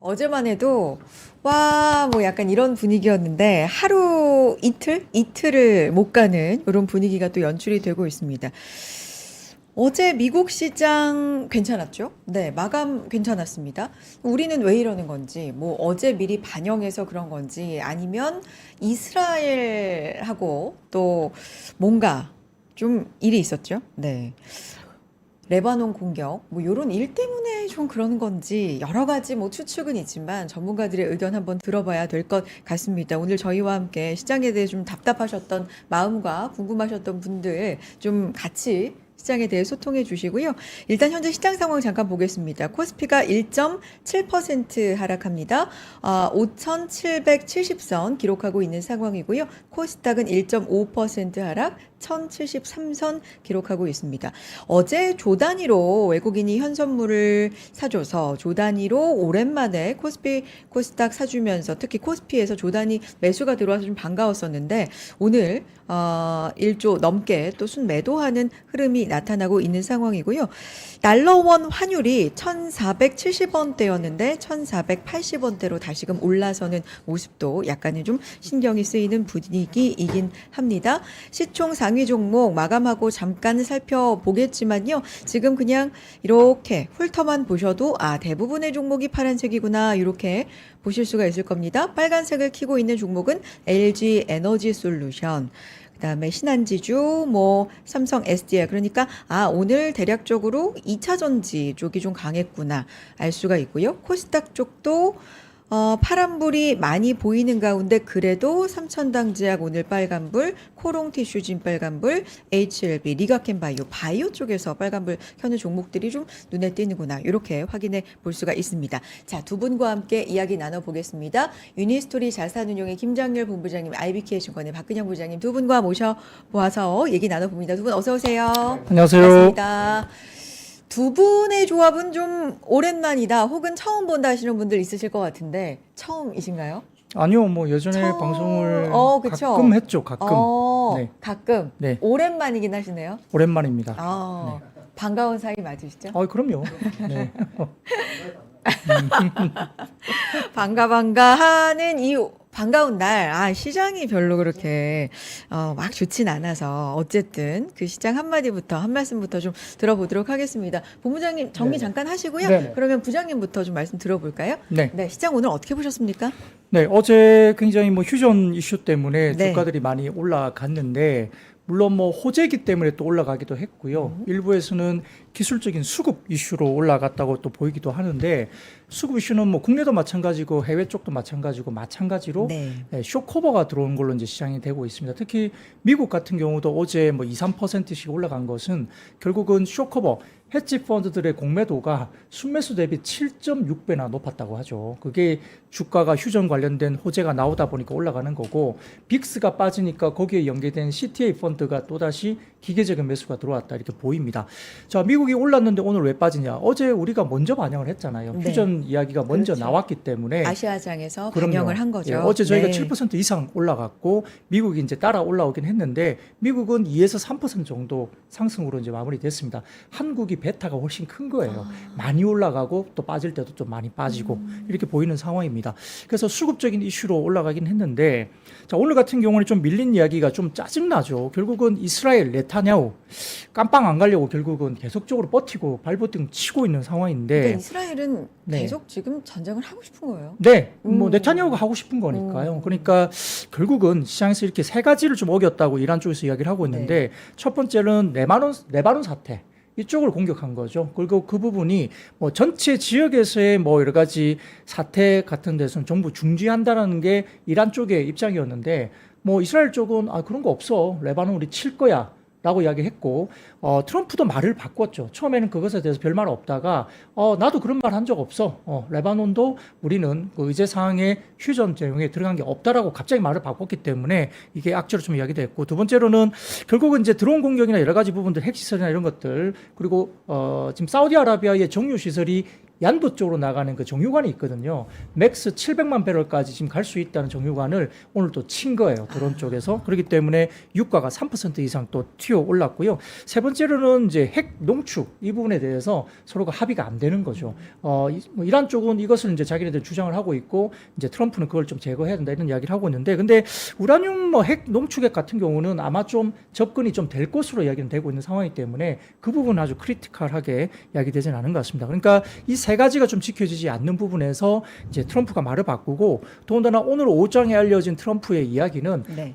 어제만 해도 와, 뭐 약간 이런 분위기였는데 하루 이틀을 못 가는 이런 분위기가 또 연출이 되고 있습니다. 어제 미국 시장 괜찮았죠? 네, 마감 괜찮았습니다. 우리는 왜 이러는 건지, 뭐 어제 미리 반영해서 그런 건지, 아니면 이스라엘하고 또 뭔가 좀 일이 있었죠? 네. 레바논 공격, 뭐 요런 일 때문에 좀 그러는 건지 여러 가지 뭐 추측은 있지만 전문가들의 의견 한번 들어봐야 될 것 같습니다. 오늘 저희와 함께 시장에 대해 좀 답답하셨던 마음과 궁금하셨던 분들 좀 같이 시장에 대해 소통해 주시고요. 일단 현재 시장 상황 잠깐 보겠습니다. 코스피가 1.7% 하락합니다. 5,770선 기록하고 있는 상황이고요. 코스닥은 1.5% 하락, 1,073선 기록하고 있습니다. 어제 조 단위로 외국인이 현선물을 사줘서 조 단위로 오랜만에 코스닥 사주면서 특히 코스피에서 조 단위 매수가 들어와서 좀 반가웠었는데 오늘 1조 넘게 또 순매도하는 흐름이 나타나고 있는 상황이고요. 달러원 환율이 1,470원대였는데 1,480원대로 다시금 올라서는 모습도 약간은 좀 신경이 쓰이는 분위기이긴 합니다. 시총 상위 종목 마감하고 잠깐 살펴보겠지만요. 지금 그냥 이렇게 훑어만 보셔도 대부분의 종목이 파란색이구나 이렇게 보실 수가 있을 겁니다. 빨간색을 켜고 있는 종목은 LG 에너지 솔루션, 그다음에 신한지주, 뭐 삼성 SDI. 그러니까 오늘 대략적으로 2차 전지 쪽이 좀 강했구나 알 수가 있고요. 코스닥 쪽도 파란불이 많이 보이는 가운데 그래도 삼천당제약 오늘 빨간불, 코롱티슈진 빨간불, HLB, 리가켄바이오, 바이오 쪽에서 빨간불 켜는 종목들이 좀 눈에 띄는구나 이렇게 확인해 볼 수가 있습니다. 자, 두 분과 함께 이야기 나눠보겠습니다. 유니스토리 자산운용의 김장렬 본부장님, IBK증권의 박근영 부장님 두 분과 모셔보아서 얘기 나눠봅니다. 두 분 어서 오세요. 안녕하세요. 반갑습니다. 두 분의 조합은 좀 오랜만이다 혹은 처음 본다 하시는 분들 있으실 것 같은데 처음이신가요? 아니요, 뭐 예전에 처음, 방송을 그쵸. 가끔 했죠, 가끔. 네, 가끔. 네. 오랜만이긴 하시네요. 오랜만입니다. 반가운 사이 맞으시죠? 그럼요. 네. 반가 하는 이 반가운 날, 시장이 별로 그렇게 막 좋진 않아서 어쨌든 그 시장 한 말씀부터 좀 들어보도록 하겠습니다. 본부장님 정리 네. 잠깐 하시고요. 네네. 그러면 부장님부터 좀 말씀 들어볼까요? 네. 네, 시장 오늘 어떻게 보셨습니까? 네, 어제 굉장히 뭐 휴전 이슈 때문에 네. 주가들이 많이 올라갔는데, 물론 뭐 호재기 때문에 또 올라가기도 했고요. 일부에서는 기술적인 수급 이슈로 올라갔다고 또 보이기도 하는데, 수급 이슈는 뭐 국내도 마찬가지고 해외 쪽도 마찬가지로 네. 쇼커버가 들어온 걸로 이제 시장이 되고 있습니다. 특히 미국 같은 경우도 어제 뭐 2, 3%씩 올라간 것은 결국은 쇼커버, 헤지 펀드들의 공매도가 순매수 대비 7.6배나 높았다고 하죠. 그게 주가가 휴전 관련된 호재가 나오다 보니까 올라가는 거고, 빅스가 빠지니까 거기에 연계된 CTA 펀드가 또다시 기계적인 매수가 들어왔다 이렇게 보입니다. 자, 미국이 올랐는데 오늘 왜 빠지냐? 어제 우리가 먼저 반영을 했잖아요. 네. 휴전 이야기가 먼저 그렇죠. 나왔기 때문에 아시아장에서 그럼요. 반영을 한 거죠. 예, 어제 저희가 네. 7% 이상 올라갔고 미국이 이제 따라 올라오긴 했는데 미국은 2에서 3% 정도 상승으로 이제 마무리됐습니다. 한국이 베타가 훨씬 큰 거예요. 많이 올라가고 또 빠질 때도 좀 많이 빠지고 이렇게 보이는 상황입니다. 그래서 수급적인 이슈로 올라가긴 했는데, 자, 오늘 같은 경우는 좀 밀린 이야기가 좀 짜증나죠. 결국은 이스라엘 네타냐후 깜빵 안 가려고 결국은 계속적으로 버티고 발버둥 치고 있는 상황인데, 근데 이스라엘은 네. 계속 지금 전쟁을 하고 싶은 거예요. 네, 뭐 네타냐후가 하고 싶은 거니까요. 음. 그러니까 결국은 시장에서 이렇게 세 가지를 좀 어겼다고 이란 쪽에서 이야기를 하고 있는데, 첫 번째는 레바논 사태. 이쪽을 공격한 거죠. 그리고 그 부분이 뭐 전체 지역에서의 뭐 여러 가지 사태 같은 데서는 전부 중지한다라는 게 이란 쪽의 입장이었는데, 뭐 이스라엘 쪽은 그런 거 없어. 레바논 우리 칠 거야. 라고 이야기했고, 트럼프도 말을 바꿨죠. 처음에는 그것에 대해서 별말 없다가, 나도 그런 말 한 적 없어. 레바논도 우리는 그 의제 사항에 휴전 내용에 들어간 게 없다라고 갑자기 말을 바꿨기 때문에 이게 악재로 좀 이야기도 했고, 두 번째로는 결국은 이제 드론 공격이나 여러 가지 부분들, 핵시설이나 이런 것들, 그리고 지금 사우디아라비아의 정유 시설이 양부 쪽으로 나가는 그 정유관이 있거든요. 맥스 700만 배럴까지 지금 갈 수 있다는 정유관을 오늘 또 친 거예요. 드론 쪽에서. 그렇기 때문에 유가가 3% 이상 또 튀어 올랐고요. 세 번째로는 이제 핵 농축 이 부분에 대해서 서로가 합의가 안 되는 거죠. 뭐 이란 쪽은 이것을 이제 자기네들 주장을 하고 있고 이제 트럼프는 그걸 좀 제거해야 된다 이런 이야기를 하고 있는데 근데 우라늄 뭐 핵 농축액 같은 경우는 아마 좀 접근이 좀 될 것으로 이야기는 되고 있는 상황이기 때문에 그 부분은 아주 크리티컬하게 이야기되지는 않은 것 같습니다. 그러니까 이 세 가지가 좀 지켜지지 않는 부분에서 이제 트럼프가 말을 바꾸고 더군다나 오늘 오후장에 알려진 트럼프의 이야기는 네.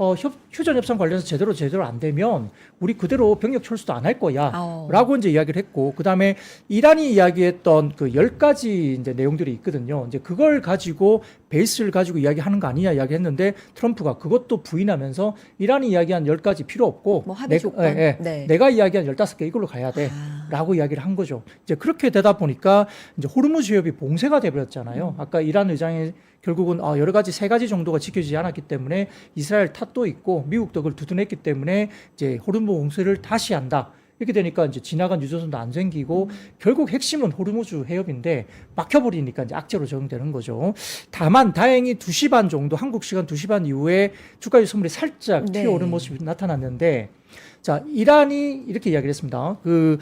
휴전 협상 관련해서 제대로 안 되면 우리 그대로 병력 철수도 안 할 거야라고 이제 이야기를 했고 그다음에 이란이 이야기했던 그 10가지 이제 내용들이 있거든요. 이제 그걸 가지고 베이스를 가지고 이야기하는 거 아니냐 이야기했는데 트럼프가 그것도 부인하면서 이란이 이야기한 10가지 필요 없고 뭐 합의 조건. 네. 내가 이야기한 15개 이걸로 가야 돼라고 이야기를 한 거죠. 이제 그렇게 되다 보니까 이제 호르무즈 해협이 봉쇄가 돼 버렸잖아요. 아까 이란 의장이 결국은 여러 가지 세 가지 정도가 지켜지지 않았기 때문에 이스라엘 탓도 있고 미국도 그걸 두둔했기 때문에 이제 호르무즈 봉쇄를 다시 한다. 이렇게 되니까 이제 지나간 유조선도 안 생기고 결국 핵심은 호르무즈 해협인데 막혀버리니까 이제 악재로 적용되는 거죠. 다만 다행히 2시 반 정도 한국 시간 2시 반 이후에 주가 유선물이 살짝 네. 튀어오른 모습이 나타났는데 자 이란이 이렇게 이야기를 했습니다. 그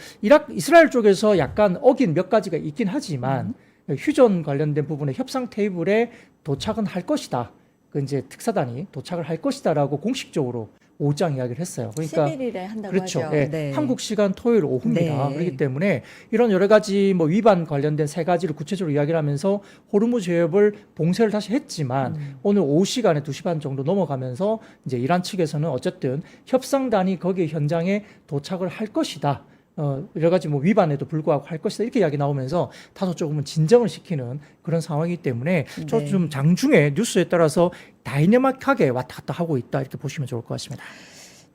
이스라엘 쪽에서 약간 어긴 몇 가지가 있긴 하지만 휴전 관련된 부분의 협상 테이블에 도착은 할 것이다. 그 이제 특사단이 도착을 할 것이다라고 공식적으로 오후장 이야기를 했어요. 그러니까 11일에 한다고 그렇죠. 하죠. 예, 네. 한국 시간 토요일 오후입니다. 네. 그렇기 때문에 이런 여러 가지 뭐 위반 관련된 세 가지를 구체적으로 이야기를 하면서 호르무즈 해협을 봉쇄를 다시 했지만 오늘 오후 시간에 2시 반 정도 넘어가면서 이제 이란 측에서는 어쨌든 협상단이 거기 현장에 도착을 할 것이다. 여러 가지 뭐 위반에도 불구하고 할 것이다 이렇게 이야기 나오면서 다소 조금은 진정을 시키는 그런 상황이기 때문에 네. 좀 장중에 뉴스에 따라서 다이내믹하게 왔다 갔다 하고 있다 이렇게 보시면 좋을 것 같습니다.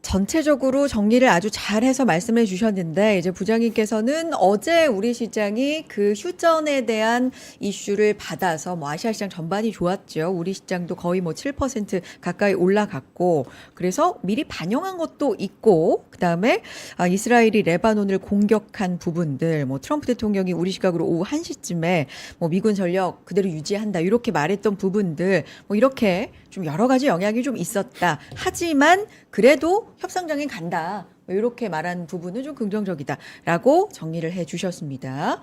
전체적으로 정리를 아주 잘해서 말씀해 주셨는데 이제 부장님께서는 어제 우리 시장이 그 휴전에 대한 이슈를 받아서 뭐 아시아 시장 전반이 좋았죠. 우리 시장도 거의 뭐 7% 가까이 올라갔고 그래서 미리 반영한 것도 있고 그다음에 이스라엘이 레바논을 공격한 부분들 뭐 트럼프 대통령이 우리 시각으로 오후 1시쯤에 뭐 미군 전력 그대로 유지한다 이렇게 말했던 부분들 뭐 이렇게 좀 여러 가지 영향이 좀 있었다. 하지만 그래도 협상장에 간다. 뭐 이렇게 말한 부분은 좀 긍정적이다라고 정리를 해 주셨습니다.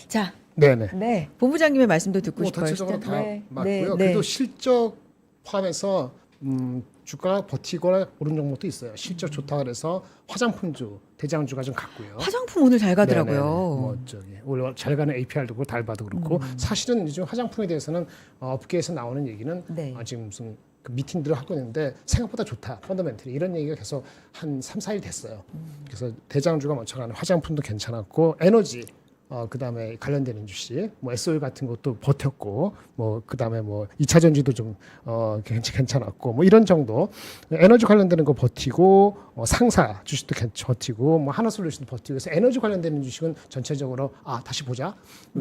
자, 네네. 네. 본부장님의 말씀도 듣고 뭐 싶어요. 전체적으로 다 네. 맞고요. 네. 그래도 실적 포함해서 주가가 버티거나 오른 종목도 있어요. 실적 좋다 그래서 화장품주 대장주가 좀 갔고요. 화장품 오늘 잘 가더라고요. 네네네. 뭐 저기 원래 잘 가는 APR도 그렇고 달바도 그렇고 사실은 요즘 화장품에 대해서는 업계에서 나오는 얘기는 네. 지금 무슨 그 미팅들을 하고 있는데 생각보다 좋다 펀더멘털이 이런 얘기가 계속 한 3, 4일 됐어요. 그래서 대장주가 먼저 가는 화장품도 괜찮았고 에너지 그다음에 관련되는 주식 뭐 SOE 같은 것도 버텼고 뭐 그다음에 뭐 2차 전지도 좀 괜찮았고 뭐 이런 정도 에너지 관련되는 거 버티고 상사 주식도 버티고 뭐 하나솔루션도 버티고 그래서 에너지 관련되는 주식은 전체적으로 다시 보자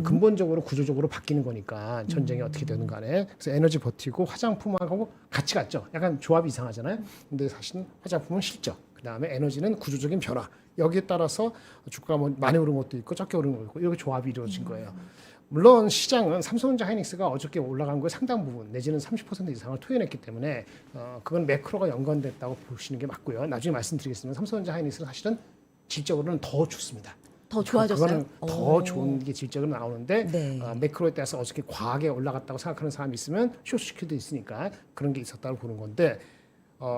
근본적으로 구조적으로 바뀌는 거니까 전쟁이 어떻게 되는 간에 그래서 에너지 버티고 화장품하고 같이 갔죠. 약간 조합이 이상하잖아요. 근데 사실은 화장품은 실적 그다음에 에너지는 구조적인 변화 여기에 따라서 주가가 뭐 많이 오른 것도 있고 적게 오른 것도 있고 이렇게 조합이 이루어진 거예요. 물론 시장은 삼성전자 하이닉스가 어저께 올라간 거에 상당 부분 내지는 30% 이상을 토해냈기 때문에 그건 매크로가 연관됐다고 보시는 게 맞고요. 나중에 말씀드리겠습니다. 삼성전자 하이닉스는 사실은 질적으로는 더 좋습니다. 더 좋아졌어요? 그거는 더 좋은 게 질적으로 나오는데 네. 매크로에 따라서 어저께 과하게 올라갔다고 생각하는 사람이 있으면 쇼트시큐도 있으니까 그런 게 있었다고 보는 건데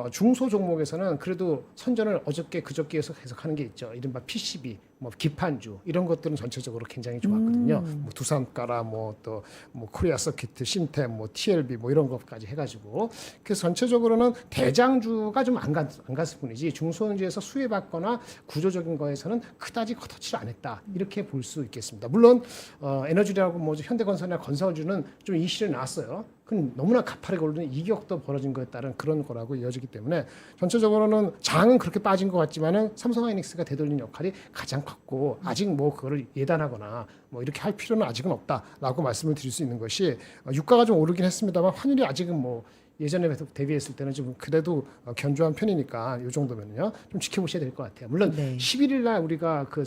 중소 종목에서는 그래도 선전을 어저께 그저께에서 계속하는 게 있죠. 이른바 PCB, 뭐 기판주 이런 것들은 전체적으로 굉장히 좋았거든요. 뭐 두산가라, 뭐 또 뭐 코리아 서키트, 신템, 뭐 TLB 뭐 이런 것까지 해가지고 그래서 전체적으로는 대장주가 좀 안 갔을 뿐이지 중소형주에서 수혜받거나 구조적인 거에서는 그다지 터치를 안 했다 이렇게 볼 수 있겠습니다. 물론 에너지라고 뭐 현대건설이나 건설주는 좀 이 시련이 나왔어요. 그건 너무나 가파르게 오르는 이격도 벌어진 거에 따른 그런 거라고 이어지기 때문에 전체적으로는 장은 그렇게 빠진 것 같지만은 삼성하이닉스가 되돌린 역할이 가장 컸고 아직 뭐 그거를 예단하거나 뭐 이렇게 할 필요는 아직은 없다라고 말씀을 드릴 수 있는 것이 유가가 좀 오르긴 했습니다만 환율이 아직은 뭐 예전에 대비했을 때는 좀 그래도 견조한 편이니까 이 정도면요 좀 지켜보셔야 될 것 같아요. 물론 네. 11일 날 우리가 그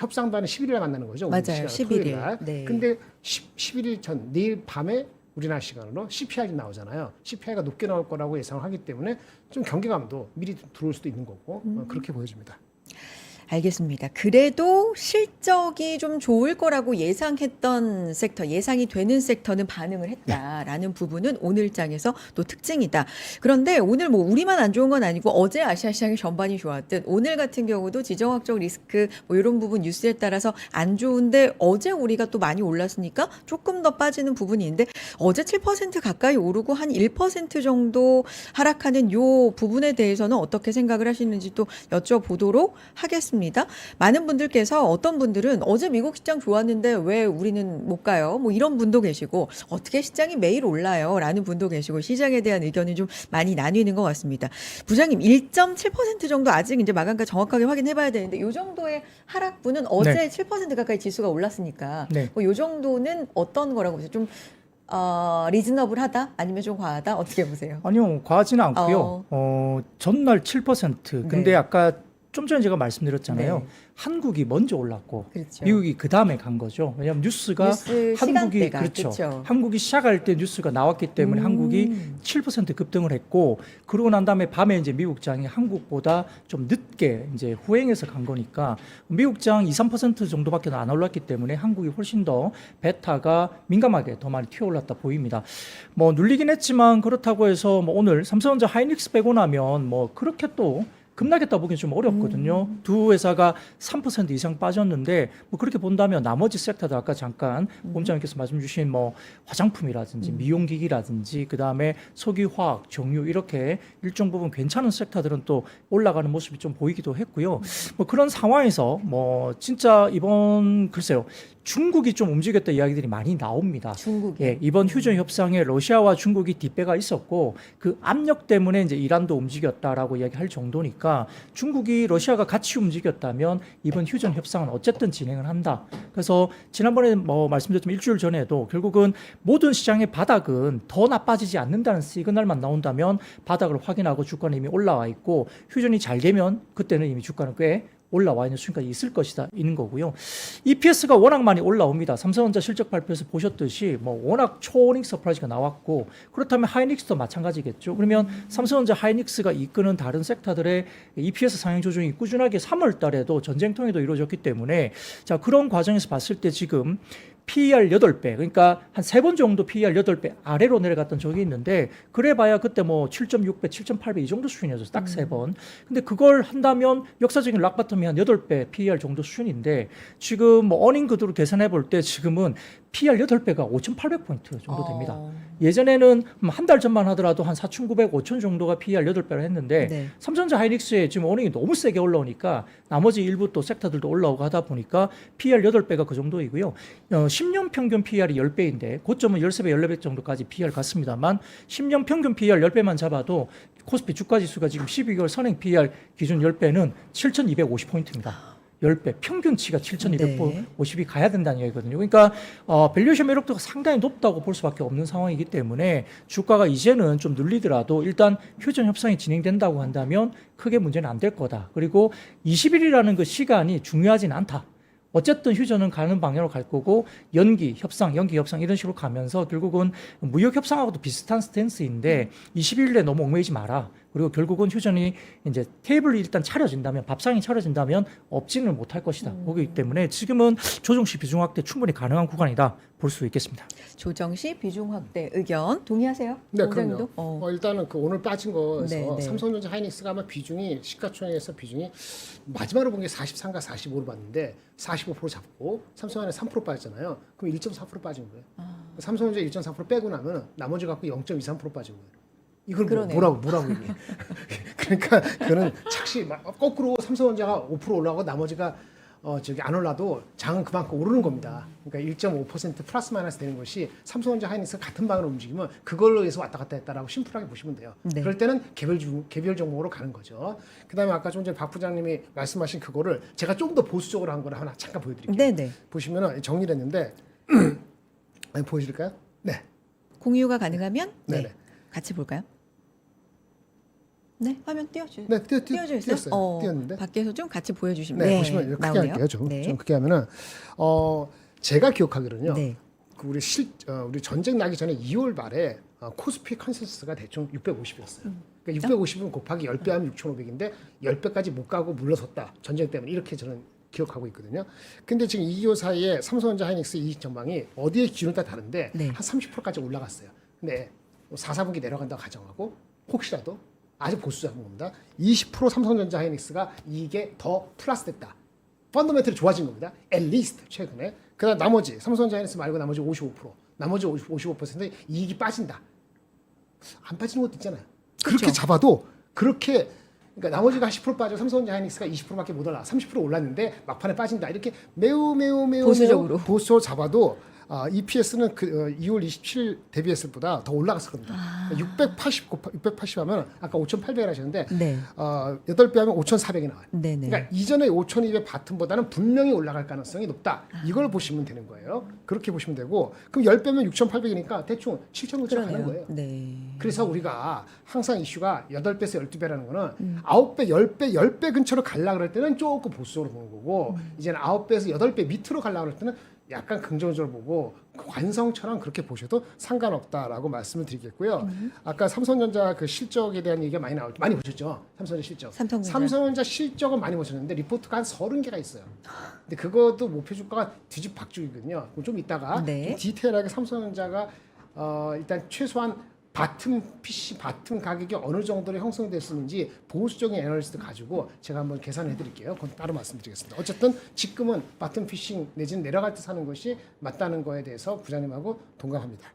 협상단은 11일에 만나는 거죠. 우리 맞아요. 시간, 11일. 토요일 날. 네. 근데 11일 전 내일 밤에 우리나라 시간으로 CPI가 나오잖아요. CPI가 높게 나올 거라고 예상을 하기 때문에 좀 경계감도 미리 들어올 수도 있는 거고 그렇게 보여집니다. 알겠습니다. 그래도 실적이 좀 좋을 거라고 예상했던 섹터, 예상이 되는 섹터는 반응을 했다라는 부분은 오늘장에서 또 특징이다. 그런데 오늘 뭐 우리만 안 좋은 건 아니고 어제 아시아 시장이 전반이 좋았듯 오늘 같은 경우도 지정학적 리스크 뭐 이런 부분 뉴스에 따라서 안 좋은데 어제 우리가 또 많이 올랐으니까 조금 더 빠지는 부분이 있는데 어제 7% 가까이 오르고 한 1% 정도 하락하는 요 부분에 대해서는 어떻게 생각을 하시는지 또 여쭤보도록 하겠습니다. 많은 분들께서 어떤 분들은 어제 미국 시장 좋았는데 왜 우리는 못 가요? 뭐 이런 분도 계시고 어떻게 시장이 매일 올라요? 라는 분도 계시고 시장에 대한 의견이 좀 많이 나뉘는 것 같습니다. 부장님 1.7% 정도 아직 이제 마감가 정확하게 확인해 봐야 되는데 이 정도의 하락분은 어제 네. 7% 가까이 지수가 올랐으니까 네. 뭐 이 정도는 어떤 거라고 보세요? 좀 리즈너블하다? 아니면 좀 과하다? 어떻게 보세요? 아니요, 과하지는 않고요. 전날 7%. 근데 네. 아까 좀 전에 제가 말씀드렸잖아요. 네. 한국이 먼저 올랐고 그렇죠. 미국이 그 다음에 간 거죠. 왜냐하면 뉴스가 뉴스 한국이 시간대가, 그렇죠. 그렇죠. 한국이 시작할 때 뉴스가 나왔기 때문에 한국이 7% 급등을 했고 그러고 난 다음에 밤에 이제 미국장이 한국보다 좀 늦게 이제 후행해서 간 거니까 미국장 2~3% 정도밖에 안 올랐기 때문에 한국이 훨씬 더 베타가 민감하게 더 많이 튀어올랐다 보입니다. 뭐 눌리긴 했지만 그렇다고 해서 뭐 오늘 삼성전자 하이닉스 빼고 나면 뭐 그렇게 또 급락했다 보기엔 좀 어렵거든요. 두 회사가 3% 이상 빠졌는데 뭐 그렇게 본다면 나머지 섹터도 아까 잠깐 본부장님께서 말씀 주신 뭐 화장품이라든지 미용기기라든지 그다음에 석유화학, 정유 이렇게 일정 부분 괜찮은 섹터들은 또 올라가는 모습이 좀 보이기도 했고요. 뭐 그런 상황에서 뭐 진짜 이번 글쎄요. 중국이 좀 움직였다 이야기들이 많이 나옵니다. 중국이. 예, 이번 휴전 협상에 러시아와 중국이 뒷배가 있었고 그 압력 때문에 이제 이란도 움직였다라고 이야기할 정도니까 중국이 러시아가 같이 움직였다면 이번 휴전 협상은 어쨌든 진행을 한다. 그래서 지난번에 뭐 말씀드렸지만 일주일 전에도 결국은 모든 시장의 바닥은 더 나빠지지 않는다는 시그널만 나온다면 바닥을 확인하고 주가는 이미 올라와 있고 휴전이 잘 되면 그때는 이미 주가는 꽤 올라와 있는 순간이 있을 것이다 있는 거고요. EPS가 워낙 많이 올라옵니다. 삼성전자 실적 발표에서 보셨듯이 뭐 워낙 초어닝 서프라이즈가 나왔고 그렇다면 하이닉스도 마찬가지겠죠. 그러면 삼성전자 하이닉스가 이끄는 다른 섹터들의 EPS 상향 조정이 꾸준하게 3월 달에도 전쟁통에도 이루어졌기 때문에 자 그런 과정에서 봤을 때 지금 PER 8배, 그러니까 한 3번 정도 PER 8배 아래로 내려갔던 적이 있는데 그래봐야 그때 뭐 7.6배, 7.8배 이 정도 수준이었어요. 딱 3번. 근데 그걸 한다면 역사적인 락바텀이 한 8배 PER 정도 수준인데 지금 뭐 어닝 그대로 계산해 볼 때 지금은 PER 8배가 5,800포인트 정도 됩니다. 예전에는 한 달 전만 하더라도 한 4,900, 5,000 정도가 PER 8배를 했는데 네. 삼성전자 하이닉스에 지금 어닝이 너무 세게 올라오니까 나머지 일부 또 섹터들도 올라오고 하다 보니까 PER 8배가 그 정도이고요. 10년 평균 PER이 10배인데 고점은 13배, 14배 정도까지 PER 갔습니다만 10년 평균 PER 10배만 잡아도 코스피 주가지수가 지금 12개월 선행 PER 기준 10배는 7,250포인트입니다. 10배 평균치가 7,250이 가야 된다는 얘기거든요. 그러니까 밸류에이션 매력도가 상당히 높다고 볼 수밖에 없는 상황이기 때문에 주가가 이제는 좀 눌리더라도 일단 휴전 협상이 진행된다고 한다면 크게 문제는 안 될 거다. 그리고 20일이라는 그 시간이 중요하진 않다. 어쨌든 휴전은 가는 방향으로 갈 거고 연기 협상 이런 식으로 가면서 결국은 무역 협상하고도 비슷한 스탠스인데 20일에 너무 얽매이지 마라. 그리고 결국은 휴전이 이제 테이블이 일단 차려진다면 밥상이 차려진다면 없지는 못할 것이다. 보기 때문에 지금은 조정시 비중 확대 충분히 가능한 구간이다 볼 수 있겠습니다. 조정시 비중 확대 의견 동의하세요? 네, 원장님도? 그럼요. 일단은 그 오늘 빠진 거에서 네, 네. 삼성전자 하이닉스가 아마 비중이 시가총액에서 비중이 마지막으로 본 게 43가 45로 봤는데 45% 잡고 삼성전자 3% 빠졌잖아요. 그럼 1.4% 빠진 거예요. 삼성전자 1.4% 빼고 나면 나머지 갖고 0.23% 빠진 거예요. 이걸 그러네요. 뭐라고 이게? 그러니까 그거는 착시 거꾸로 삼성전자가 5% 올라가고 나머지가 안 올라도 장은 그만큼 오르는 겁니다. 그러니까 1.5% 플러스 마이너스 되는 것이 삼성전자 하이닉스가 같은 방향으로 움직이면 그걸로 해서 왔다 갔다 했다라고 심플하게 보시면 돼요. 네. 그럴 때는 개별 종목으로 가는 거죠. 그다음에 아까 좀 전에 박 부장님이 말씀하신 그거를 제가 좀 더 보수적으로 한 거를 하나 잠깐 보여드릴게요. 네네. 보시면은 정리를 했는데 보여드릴까요? 네. 공유가 가능하면 네. 네네. 같이 볼까요? 네, 화면 띄워주세요. 네, 띄워져 있어요? 띄었어요. 띄었는데. 밖에서 좀 같이 보여주시면 네, 보시면 이렇게 크게 나오네요. 할게요. 좀 네. 크게 하면은 제가 기억하기로는요. 네. 그 우리 전쟁 나기 전에 2월 말에 코스피 컨센서스가 대충 650이었어요. 그러니까 650은 곱하기 10배 하면 6,500인데 10배까지 못 가고 물러섰다. 전쟁 때문에 이렇게 저는 기억하고 있거든요. 근데 지금 2개월 사이에 삼성전자 하이닉스 이익 전망이 어디에 기준에 따라 다른데 네. 한 30%까지 올라갔어요. 근데 4, 4분기 내려간다고 가정하고 혹시라도 아주 보수 잡은 겁니다. 20% 삼성전자 하이닉스가 이게 더 플러스됐다. 펀더멘털이 좋아진 겁니다. at least 최근에. 그다음 나머지 삼성전자 하이닉스 말고 나머지 55%, 나머지 55%의 이익이 빠진다. 안 빠지는 것도 있잖아요. 그렇게 그쵸. 잡아도 그렇게 그러니까 나머지가 10% 빠져 삼성전자 하이닉스가 20%밖에 못 올라 30% 올랐는데 막판에 빠진다. 이렇게 매우 보수적으로. 보수적으로 잡아도 EPS는 2월 27일 대비했을 보다 더 올라갔을 겁니다. 680 하면 아까 5,800을 하셨는데 네. 8배 하면 5,400이 나와요. 네네. 그러니까 이전에 5,200 바텀보다는 분명히 올라갈 가능성이 높다. 이걸 보시면 되는 거예요. 그렇게 보시면 되고 그럼 10배면 6,800이니까 대충 7,500 가는 그러네요. 거예요. 네. 그래서 우리가 항상 이슈가 8배에서 12배라는 거는 9배, 10배 근처로 가려고 그럴 때는 조금 보수적으로 보는 거고 이제는 9배에서 8배 밑으로 가려고 그럴 때는 약간 긍정적으로 보고 관성처럼 그렇게 보셔도 상관없다라고 말씀을 드리겠고요. 아까 삼성전자 그 실적에 대한 얘기가 많이 보셨죠? 삼성전자 실적. 삼성전자 실적은 많이 보셨는데 리포트가 한 30개가 있어요. 근데 그것도 목표 주가가 뒤집박죽이거든요. 좀 이따가 네. 좀 디테일하게 삼성전자가 일단 최소한 PC 바텀 가격이 어느 정도로 형성됐는지 보수적인 애널리스트 가지고 제가 한번 계산해 드릴게요. 그건 따로 말씀드리겠습니다. 어쨌든 지금은 바텀 피싱 내지는 내려갈 때 사는 것이 맞다는 거에 대해서 부장님하고 동감합니다.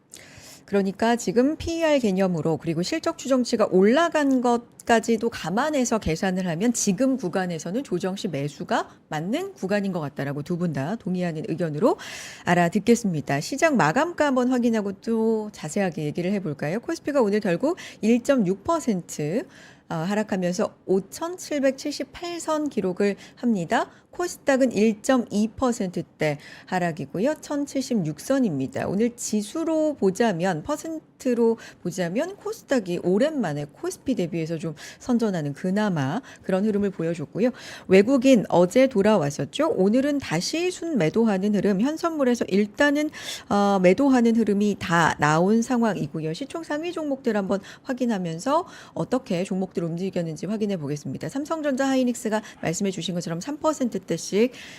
그러니까 지금 PER 개념으로 그리고 실적 추정치가 올라간 것까지도 감안해서 계산을 하면 지금 구간에서는 조정 시 매수가 맞는 구간인 것 같다라고 두 분 다 동의하는 의견으로 알아듣겠습니다. 시장 마감가 한번 확인하고 또 자세하게 얘기를 해볼까요? 코스피가 오늘 결국 1.6% 하락하면서 5,778선 기록을 합니다. 코스닥은 1.2%대 하락이고요. 1,076선입니다. 오늘 지수로 보자면 퍼센트로 보자면 코스닥이 오랜만에 코스피 대비해서 좀 선전하는 그나마 그런 흐름을 보여줬고요. 외국인 어제 돌아왔었죠. 오늘은 다시 순매도하는 흐름, 현선물에서 일단은 매도하는 흐름이 다 나온 상황이고요. 시총 상위 종목들 한번 확인하면서 어떻게 종목들 움직였는지 확인해 보겠습니다. 삼성전자 하이닉스가 말씀해 주신 것처럼 3%대씩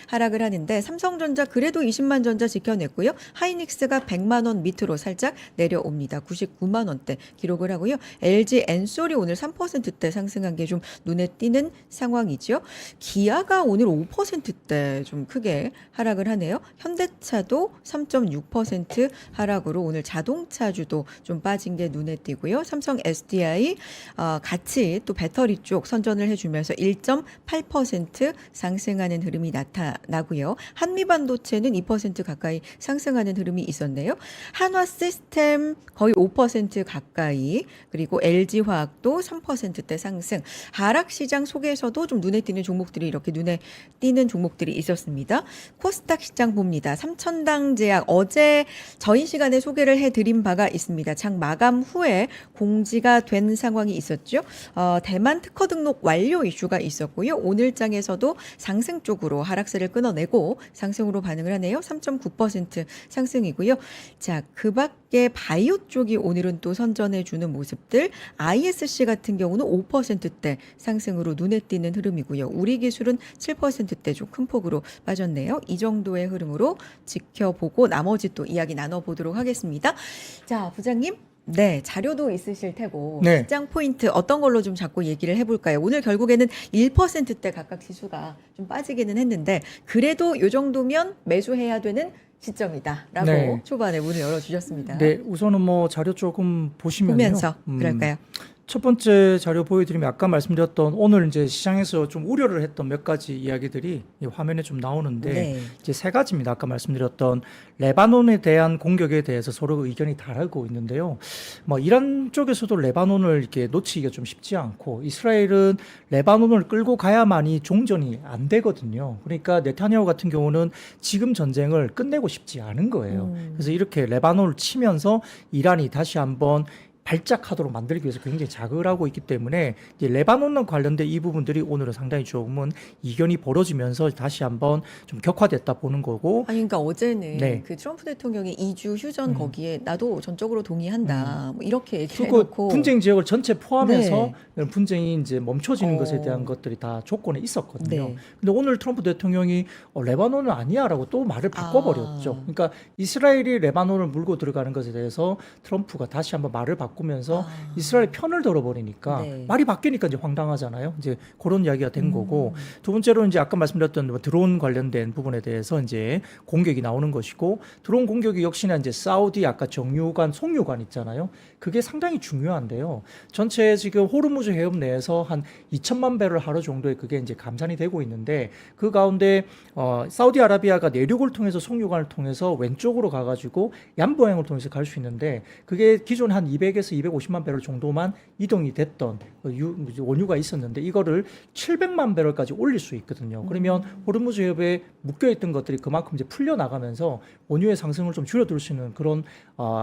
하락을 하는데 삼성전자 그래도 20만 전자 지켜냈고요. 하이닉스가 100만 원 밑으로 살짝 내려옵니다. 99만 원대 기록을 하고요. LG 엔솔이 오늘 3%대 상승한 게 좀 눈에 띄는 상황이죠. 기아가 오늘 5%대 좀 크게 하락을 하네요. 현대차도 3.6% 하락으로 오늘 자동차주도 좀 빠진 게 눈에 띄고요. 삼성 SDI 같이 또 배터리 쪽 선전을 해주면서 1.8% 상승하는 흐름이 나타나고요. 한미반도체는 2% 가까이 상승하는 흐름이 있었네요. 한화시스템 거의 5% 가까이 그리고 LG화학도 3%대 상승. 하락시장 속에서도 좀 눈에 띄는 종목들이 이렇게 눈에 띄는 종목들이 있었습니다. 코스닥 시장 봅니다. 삼천당제약 어제 저희 시간에 소개를 해드린 바가 있습니다. 장 마감 후에 공지가 된 상황이 있었죠. 대만 특허 등록 완료 이슈가 있었고요. 오늘 장에서도 상승 쪽으로 하락세를 끊어내고 상승으로 반응을 하네요. 3.9% 상승이고요. 자, 그 밖에 바이오 쪽이 오늘은 또 선전해주는 모습들. ISC 같은 경우는 5%대 상승으로 눈에 띄는 흐름이고요. 우리 기술은 7%대 좀 큰 폭으로 빠졌네요. 이 정도의 흐름으로 지켜보고 나머지 또 이야기 나눠보도록 하겠습니다. 자, 부장님. 네, 자료도 있으실 테고 네. 시장 포인트 어떤 걸로 좀 자꾸 얘기를 해볼까요? 오늘 결국에는 1%대 각각 지수가 좀 빠지기는 했는데 그래도 이 정도면 매수해야 되는 시점이다라고 네. 초반에 문을 열어주셨습니다. 네, 우선은 뭐 자료 조금 보시면요. 보면서 그럴까요? 첫 번째 자료 보여드리면 아까 말씀드렸던 오늘 이제 시장에서 좀 우려를 했던 몇 가지 이야기들이 이 화면에 좀 나오는데 네. 이제 세 가지입니다. 아까 말씀드렸던 레바논에 대한 공격에 대해서 서로 의견이 다르고 있는데요. 뭐 이란 쪽에서도 레바논을 이렇게 놓치기가 좀 쉽지 않고 이스라엘은 레바논을 끌고 가야만이 종전이 안 되거든요. 그러니까 네타냐후 같은 경우는 지금 전쟁을 끝내고 싶지 않은 거예요. 그래서 이렇게 레바논을 치면서 이란이 다시 한번 발작하도록 만들기 위해서 굉장히 자극을 하고 있기 때문에 이제 레바논과 관련된 이 부분들이 오늘은 상당히 조금은 이견이 벌어지면서 다시 한번 좀 격화됐다 보는 거고. 아니 그러니까 어제는 네. 그 트럼프 대통령이 2주 휴전 거기에 나도 전적으로 동의한다. 뭐 이렇게 얘기를 그리고 해놓고 분쟁 지역을 전체 포함해서 네. 분쟁이 이제 멈춰지는 어. 것에 대한 것들이 다 조건에 있었거든요. 네. 근데 오늘 트럼프 대통령이 레바논은 아니야라고 또 말을 바꿔버렸죠. 아. 그러니까 이스라엘이 레바논을 물고 들어가는 것에 대해서 트럼프가 다시 한번 말을 바꾸면서 이스라엘 편을 들어버리니까 네. 말이 바뀌니까 이제 황당하잖아요. 이제 그런 이야기가 된 거고, 두 번째로 이제 아까 말씀드렸던 뭐 드론 관련된 부분에 대해서 이제 공격이 나오는 것이고, 드론 공격이 역시나 이제 사우디 아까 정유관, 송유관 있잖아요. 그게 상당히 중요한데요. 전체 지금 호르무즈 해협 내에서 한 2천만 배럴 하루 정도에 그게 이제 감산이 되고 있는데, 그 가운데 사우디아라비아가 내륙을 통해서 송유관을 통해서 왼쪽으로 가가지고 얀보행을 통해서 갈 수 있는데, 그게 기존 한 200에서 250만 배럴 정도만 이동이 됐던 원유가 있었는데, 이거를 700만 배럴까지 올릴 수 있거든요. 그러면 호르무즈 해협에 묶여있던 것들이 그만큼 이제 풀려나가면서 원유의 상승을 좀 줄여들 수 있는 그런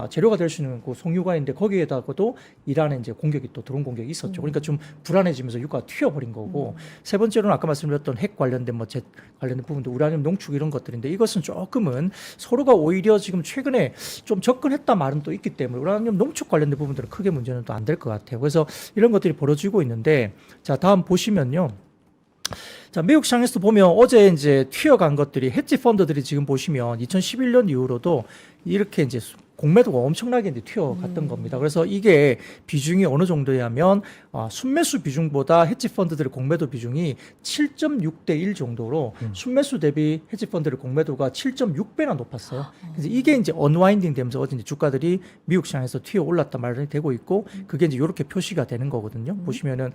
재료가 될 수 있는 그 송유관인데, 거기에다가도 이란의 이제 공격이 또 드론 공격이 있었죠. 그러니까 좀 불안해지면서 유가가 튀어버린 거고, 세 번째로는 아까 말씀드렸던 핵 관련된 뭐 jet 관련된 부분도 우라늄 농축 이런 것들인데, 이것은 조금은 서로가 오히려 지금 최근에 좀 접근했다 말은 또 있기 때문에 우라늄 농축 관련된 부분들은 크게 문제는 또 안 될 것 같아요. 그래서 이런 것들이 벌어지고 있는데, 자 다음 보시면요. 자, 미국 시장에서 보면 어제 이제 튀어간 것들이 헤지 펀드들이 지금 보시면 2011년 이후로도 이렇게 이제 공매도가 엄청나게 이제 튀어갔던 겁니다. 그래서 이게 비중이 어느 정도냐면 순매수 비중보다 헤지 펀드들의 공매도 비중이 7.6대 1 정도로 순매수 대비 헤지 펀드의 공매도가 7.6배나 높았어요. 그래서 이게 이제 언와인딩 되면서 어제 이제 주가들이 미국 시장에서 튀어 올랐다 말이 되고 있고, 그게 이제 이렇게 표시가 되는 거거든요. 보시면은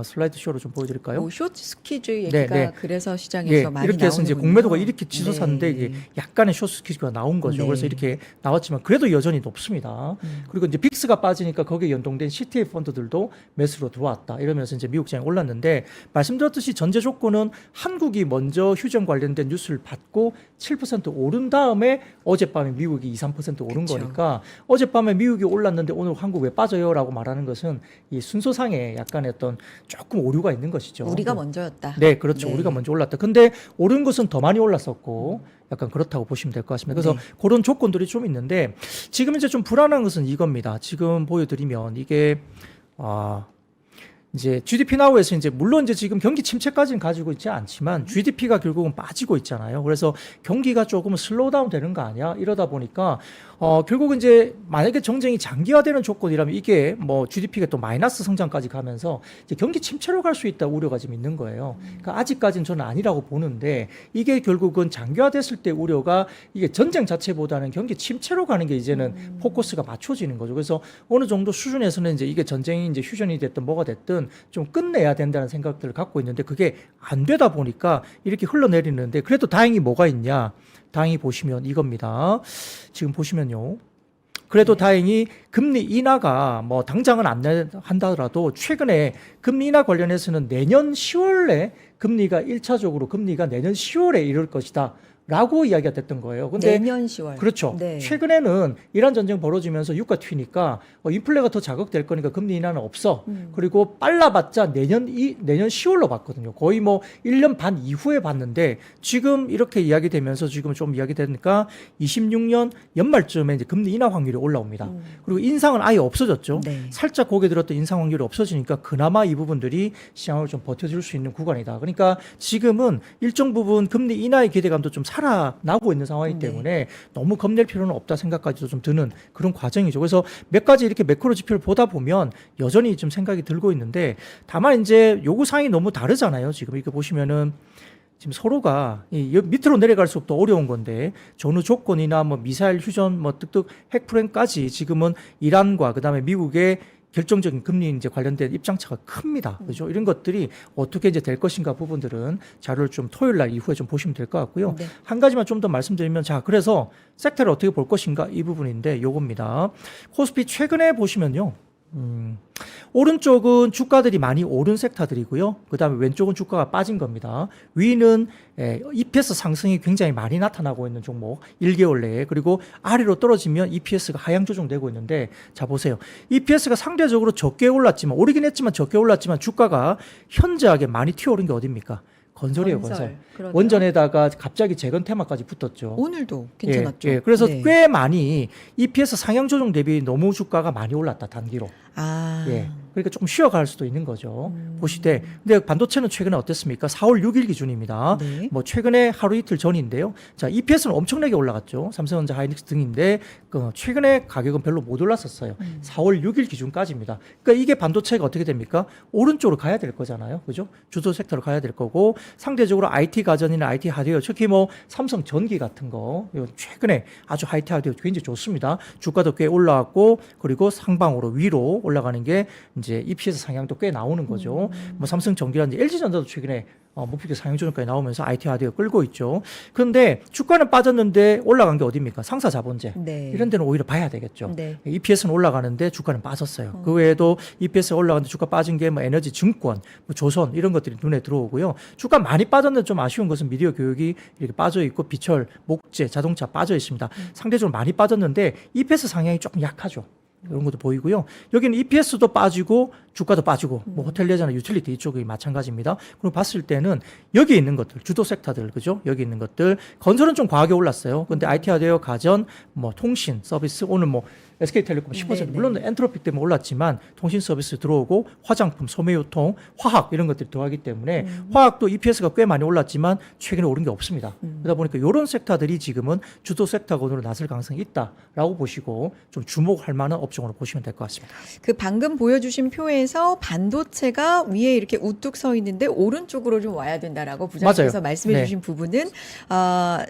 슬라이드 쇼로 좀 보여드릴까요? 뭐 쇼트 스퀴즈 얘기가 네. 그래서 시장에서 예, 많이 이렇게 해서 이제 나오는군요. 공매도가 이렇게 치솟았는데 네. 이게 약간의 쇼트 스퀴즈가 나온 거죠. 네. 그래서 이렇게 나왔지만 그래도 여전히 높습니다. 그리고 이제 빅스가 빠지니까 거기에 연동된 CTA 펀드들도 매수로 들어왔다. 이러면서 이제 미국 시장이 올랐는데, 말씀드렸듯이 전제 조건은 한국이 먼저 휴전 관련된 뉴스를 받고 7% 오른 다음에 어젯밤에 미국이 2, 3% 오른 그쵸. 거니까, 어젯밤에 미국이 올랐는데 오늘 한국 왜 빠져요라고 말하는 것은 이 순서상에 약간의 어떤 조금 오류가 있는 것이죠. 우리가 먼저였다. 네, 그렇죠. 네. 우리가 먼저 올랐다. 근데 오른 것은 더 많이 올랐었고, 약간 그렇다고 보시면 될 것 같습니다. 그래서 그런 조건들이 좀 있는데, 지금 이제 좀 불안한 것은 이겁니다. 지금 보여드리면 이게 이제 GDP 나우에서 이제 물론 이제 지금 경기 침체까지는 가지고 있지 않지만 GDP가 결국은 빠지고 있잖아요. 그래서 경기가 조금 슬로우다운 되는 거 아니야? 이러다 보니까 결국은 이제 만약에 정쟁이 장기화되는 조건이라면 이게 뭐 GDP가 또 마이너스 성장까지 가면서 이제 경기 침체로 갈 수 있다 우려가 지금 있는 거예요. 그러니까 아직까지는 저는 아니라고 보는데, 이게 결국은 장기화됐을 때 우려가 이게 전쟁 자체보다는 경기 침체로 가는 게 이제는 포커스가 맞춰지는 거죠. 그래서 어느 정도 수준에서는 이제 이게 전쟁이 이제 휴전이 됐든 뭐가 됐든 좀 끝내야 된다는 생각들을 갖고 있는데, 그게 안 되다 보니까 이렇게 흘러내리는데, 그래도 다행히 뭐가 있냐? 다행히 보시면 이겁니다. 지금 보시면요. 그래도 다행히 금리 인하가 뭐 당장은 안 한다더라도 최근에 금리 인하 관련해서는 내년 10월에 금리가 1차적으로 금리가 내년 10월에 이룰 것이다 라고 이야기가 됐던 거예요. 근데 내년 10월. 그렇죠. 네. 최근에는 이란 전쟁 벌어지면서 유가 튀니까 인플레가 더 자극될 거니까 금리 인하는 없어. 그리고 빨라봤자 내년 10월로 봤거든요. 거의 뭐 1년 반 이후에 봤는데, 지금 이렇게 이야기되면서 지금 좀 이야기되니까 26년 연말쯤에 이제 금리 인하 확률이 올라옵니다. 그리고 인상은 아예 없어졌죠. 네. 살짝 고개 들었던 인상 확률이 없어지니까 그나마 이 부분들이 시장을 좀 버텨줄 수 있는 구간이다. 그러니까 지금은 일정 부분 금리 인하의 기대감도 좀 살아나고 있는 상황이기 때문에 너무 겁낼 필요는 없다 생각까지도 좀 드는 그런 과정이죠. 그래서 몇 가지 이렇게 매크로 지표를 보다 보면 여전히 좀 생각이 들고 있는데, 다만 이제 요구사항이 너무 다르잖아요. 지금 이렇게 보시면은 지금 서로가 밑으로 내려갈수록 더 어려운 건데, 전후 조건이나 뭐 미사일 휴전 뭐 뜩뜩 핵 프랭까지 지금은 이란과 그다음에 미국의 결정적인 금리 이제 관련된 입장차가 큽니다. 그죠? 이런 것들이 어떻게 이제 될 것인가 부분들은 자료를 좀 토요일 날 이후에 좀 보시면 될 것 같고요. 네. 한 가지만 좀 더 말씀드리면, 자, 그래서 섹터를 어떻게 볼 것인가 이 부분인데 요겁니다. 코스피 최근에 보시면요. 오른쪽은 주가들이 많이 오른 섹터들이고요. 그다음에 왼쪽은 주가가 빠진 겁니다. 위는 EPS 상승이 굉장히 많이 나타나고 있는 종목 1개월 내에, 그리고 아래로 떨어지면 EPS가 하향 조정되고 있는데, 자 보세요. EPS가 상대적으로 적게 올랐지만, 오르긴 했지만 적게 올랐지만 주가가 현저하게 많이 튀어오른 게 어딥니까? 건설이에요, 건설. 그러네요. 원전에다가 갑자기 재건 테마까지 붙었죠. 오늘도 괜찮았죠. 예, 그래서 네. 꽤 많이 EPS 상향 조정 대비 너무 주가가 많이 올랐다, 단기로. 아. 예. 그러니까 조금 쉬어갈 수도 있는 거죠. 보시되. 근데 반도체는 최근에 어땠습니까? 4월 6일 기준입니다. 네. 뭐 최근에 하루 이틀 전인데요. 자, EPS는 엄청나게 올라갔죠. 삼성전자, 하이닉스 등인데 최근에 가격은 별로 못 올랐었어요. 4월 6일 기준까지입니다. 그러니까 이게 반도체가 어떻게 됩니까? 오른쪽으로 가야 될 거잖아요. 그죠? 주도 섹터로 가야 될 거고, 상대적으로 IT 가전이나 IT 하드웨어, 특히 뭐 삼성 전기 같은 거 최근에 아주 하이트 하드웨어 굉장히 좋습니다. 주가도 꽤 올라왔고, 그리고 상방으로 위로 올라가는 게 이제 EPS 상향도 꽤 나오는 거죠. 뭐 삼성 전기라든지 LG전자도 최근에 목표가 상향 조정까지 나오면서 IT 하드웨어 끌고 있죠. 그런데 주가는 빠졌는데 올라간 게 어디입니까? 상사 자본재. 네. 이런 데는 오히려 봐야 되겠죠. 네. EPS는 올라가는데 주가는 빠졌어요. 그 외에도 EPS가 올라가는데 주가 빠진 게 뭐 에너지, 증권, 뭐 조선 이런 것들이 눈에 들어오고요. 주가 많이 빠졌는데 좀 아쉬운 것은 미디어 교육이 이렇게 빠져 있고, 비철, 목재, 자동차 빠져 있습니다. 상대적으로 많이 빠졌는데 EPS 상향이 조금 약하죠. 이런 것도 보이고요. 여기는 EPS도 빠지고 주가도 빠지고, 뭐 호텔 예자나 유틸리티 이쪽이 마찬가지입니다. 그리고 봤을 때는 여기 있는 것들, 주도 섹터들, 그죠? 여기 있는 것들, 건설은 좀 과하게 올랐어요. 근데 IT 하드웨어, 가전, 뭐 통신 서비스, 오늘 뭐 SK텔레콤 10%, 네, 네. 물론 엔트로픽 때문에 올랐지만 통신 서비스 들어오고, 화장품, 소매유통, 화학 이런 것들이 들어가기 때문에 화학도 EPS가 꽤 많이 올랐지만 최근에 오른 게 없습니다. 그러다 보니까 이런 섹터들이 지금은 주도 섹터군으로 나설 가능성이 있다라고 보시고 좀 주목할 만한 업종으로 보시면 될 것 같습니다. 그 방금 보여주신 표에서 반도체가 위에 이렇게 우뚝 서 있는데 오른쪽으로 좀 와야 된다라고 부장님께서 맞아요. 말씀해 네. 주신 부분은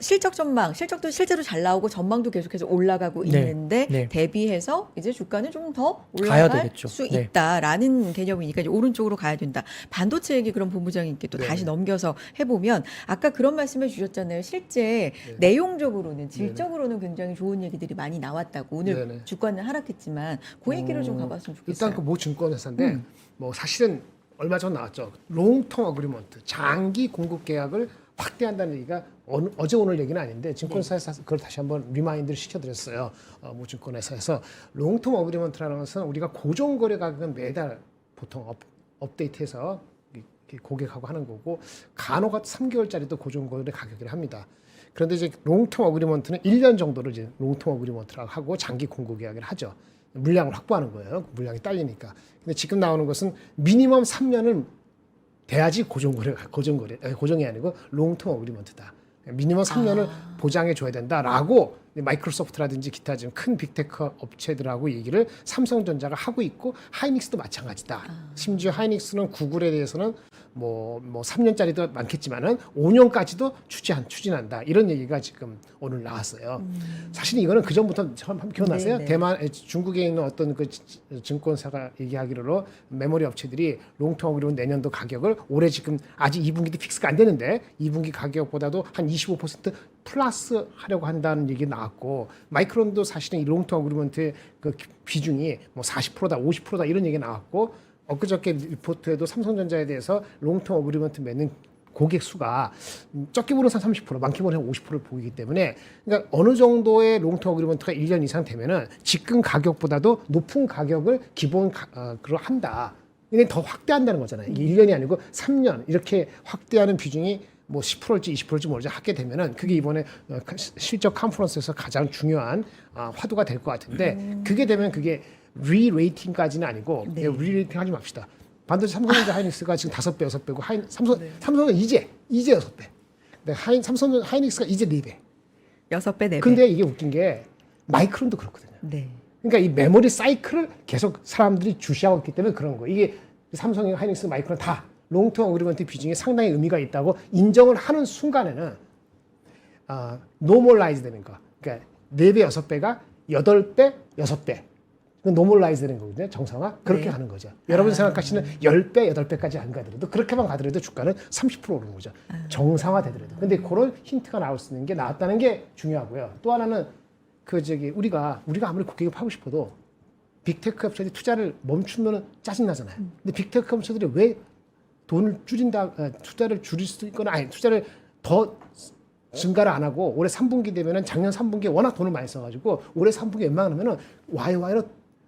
실적 전망, 실적도 실제로 잘 나오고 전망도 계속해서 올라가고 네. 있는데 네. 대비해서 이제 주가는 좀 더 가야 올라갈 되겠죠. 수 네. 있다라는 개념이니까 이제 오른쪽으로 가야 된다. 반도체 얘기 그럼 본부장님께 또 네. 다시 넘겨서 해보면 아까 그런 말씀해 주셨잖아요. 실제 내용적으로는 질적으로는 굉장히 좋은 얘기들이 많이 나왔다고. 오늘 네네. 주가는 하락했지만 그 얘기를 좀 가봤으면 좋겠어요. 일단 그 모 증권회사인데 뭐 사실은 얼마 전 나왔죠. 롱텀 어그리먼트, 장기 공급 계약을 확대한다는 얘기가 어제 오늘 얘기는 아닌데 증권사에서 그걸 다시 한번 리마인드를 시켜드렸어요. 모 증권회사에서 롱텀 어그리먼트라는 것은 우리가 고정거래 가격은 매달 보통 업데이트해서 이렇게 고객하고 하는 거고, 간혹 3개월짜리도 고정거래 가격을 합니다. 그런데 이제 롱텀 어그리먼트는 1년 정도를 이제 롱텀 어그리먼트라고 하고 장기 공급 계약을 하죠. 물량을 확보하는 거예요. 물량이 딸리니까. 근데 지금 나오는 것은 미니멈 3년을 돼야지 고정이 아니고 롱텀 어그리먼트다. 미니멈 3년을 보장해 줘야 된다라고 마이크로소프트라든지 기타 지금 큰 빅테크 업체들하고 얘기를 삼성전자가 하고 있고, 하이닉스도 마찬가지다. 심지어 하이닉스는 구글에 대해서는 뭐 3년짜리도 많겠지만은 5년까지도 추진한다. 이런 얘기가 지금 오늘 나왔어요. 사실 이거는 그 전부터 한번 기억나세요? 네네. 대만, 중국에 있는 어떤 그 증권사가 얘기하기로 메모리 업체들이 롱텀 어그리먼트 내년도 가격을 올해 지금 아직 2분기도 픽스가 안 되는데 2분기 가격보다도 한 25% 플러스 하려고 한다는 얘기 나왔고, 마이크론도 사실은 이 롱텀 어그리먼트의 그 비중이 뭐 40%다, 50%다 이런 얘기 나왔고, 엊그저께 리포트에도 삼성전자에 대해서 롱텀 어그리먼트 맺는 고객 수가 적게 보는 사람 30%, 많게 보는 사람 50%를 보이기 때문에, 그러니까 어느 정도의 롱텀 어그리먼트가 1년 이상 되면은 지금 가격보다도 높은 가격을 그걸 한다. 이게 더 확대한다는 거잖아요. 이게 1년이 아니고 3년 이렇게 확대하는 비중이 뭐 10%일지 20%일지 모르지 하게 되면은 그게 이번에 실적 컨퍼런스에서 가장 중요한 화두가 될 것 같은데, 그게 되면 그게 리레이팅까지는 아니고, 네. 리레이팅 하지 맙시다. 반도체 삼성전자 하이닉스가 지금 5배, 6배고 삼성은 이제 6배. 근데 삼성 하이닉스가 이제 4배. 6배, 4배. 근데 이게 웃긴 게 마이크론도 그렇거든요. 네. 그러니까 이 메모리 사이클을 계속 사람들이 주시하고 있기 때문에 그런 거예요. 이게 삼성, 하이닉스, 마이크론 다 롱텀 어그리먼트 비중이 상당히 의미가 있다고 인정을 하는 순간에는 노멀라이즈 되는 거. 그러니까 4배, 6배가 8배, 6배. 노멀라이즈 되는 거거든요. 정상화. 그렇게 네. 가는 거죠. 여러분이 생각하시는 10배, 8배까지 안 가더라도, 그렇게만 가더라도 주가는 30% 오르는 거죠. 정상화 되더라도. 근데 그런 힌트가 나올 수 있는 게 나왔다는 게 중요하고요. 또 하나는 우리가 아무리 고객을 파고 싶어도 빅테크 업체들이 투자를 멈추면 짜증나잖아요. 근데 빅테크 업체들이 왜 돈을 투자를 줄일 수 있거나 아니 투자를 더 증가를 안 하고 올해 3분기 되면은 작년 3분기에 워낙 돈을 많이 써가지고 올해 3분기 웬만하면은 YY로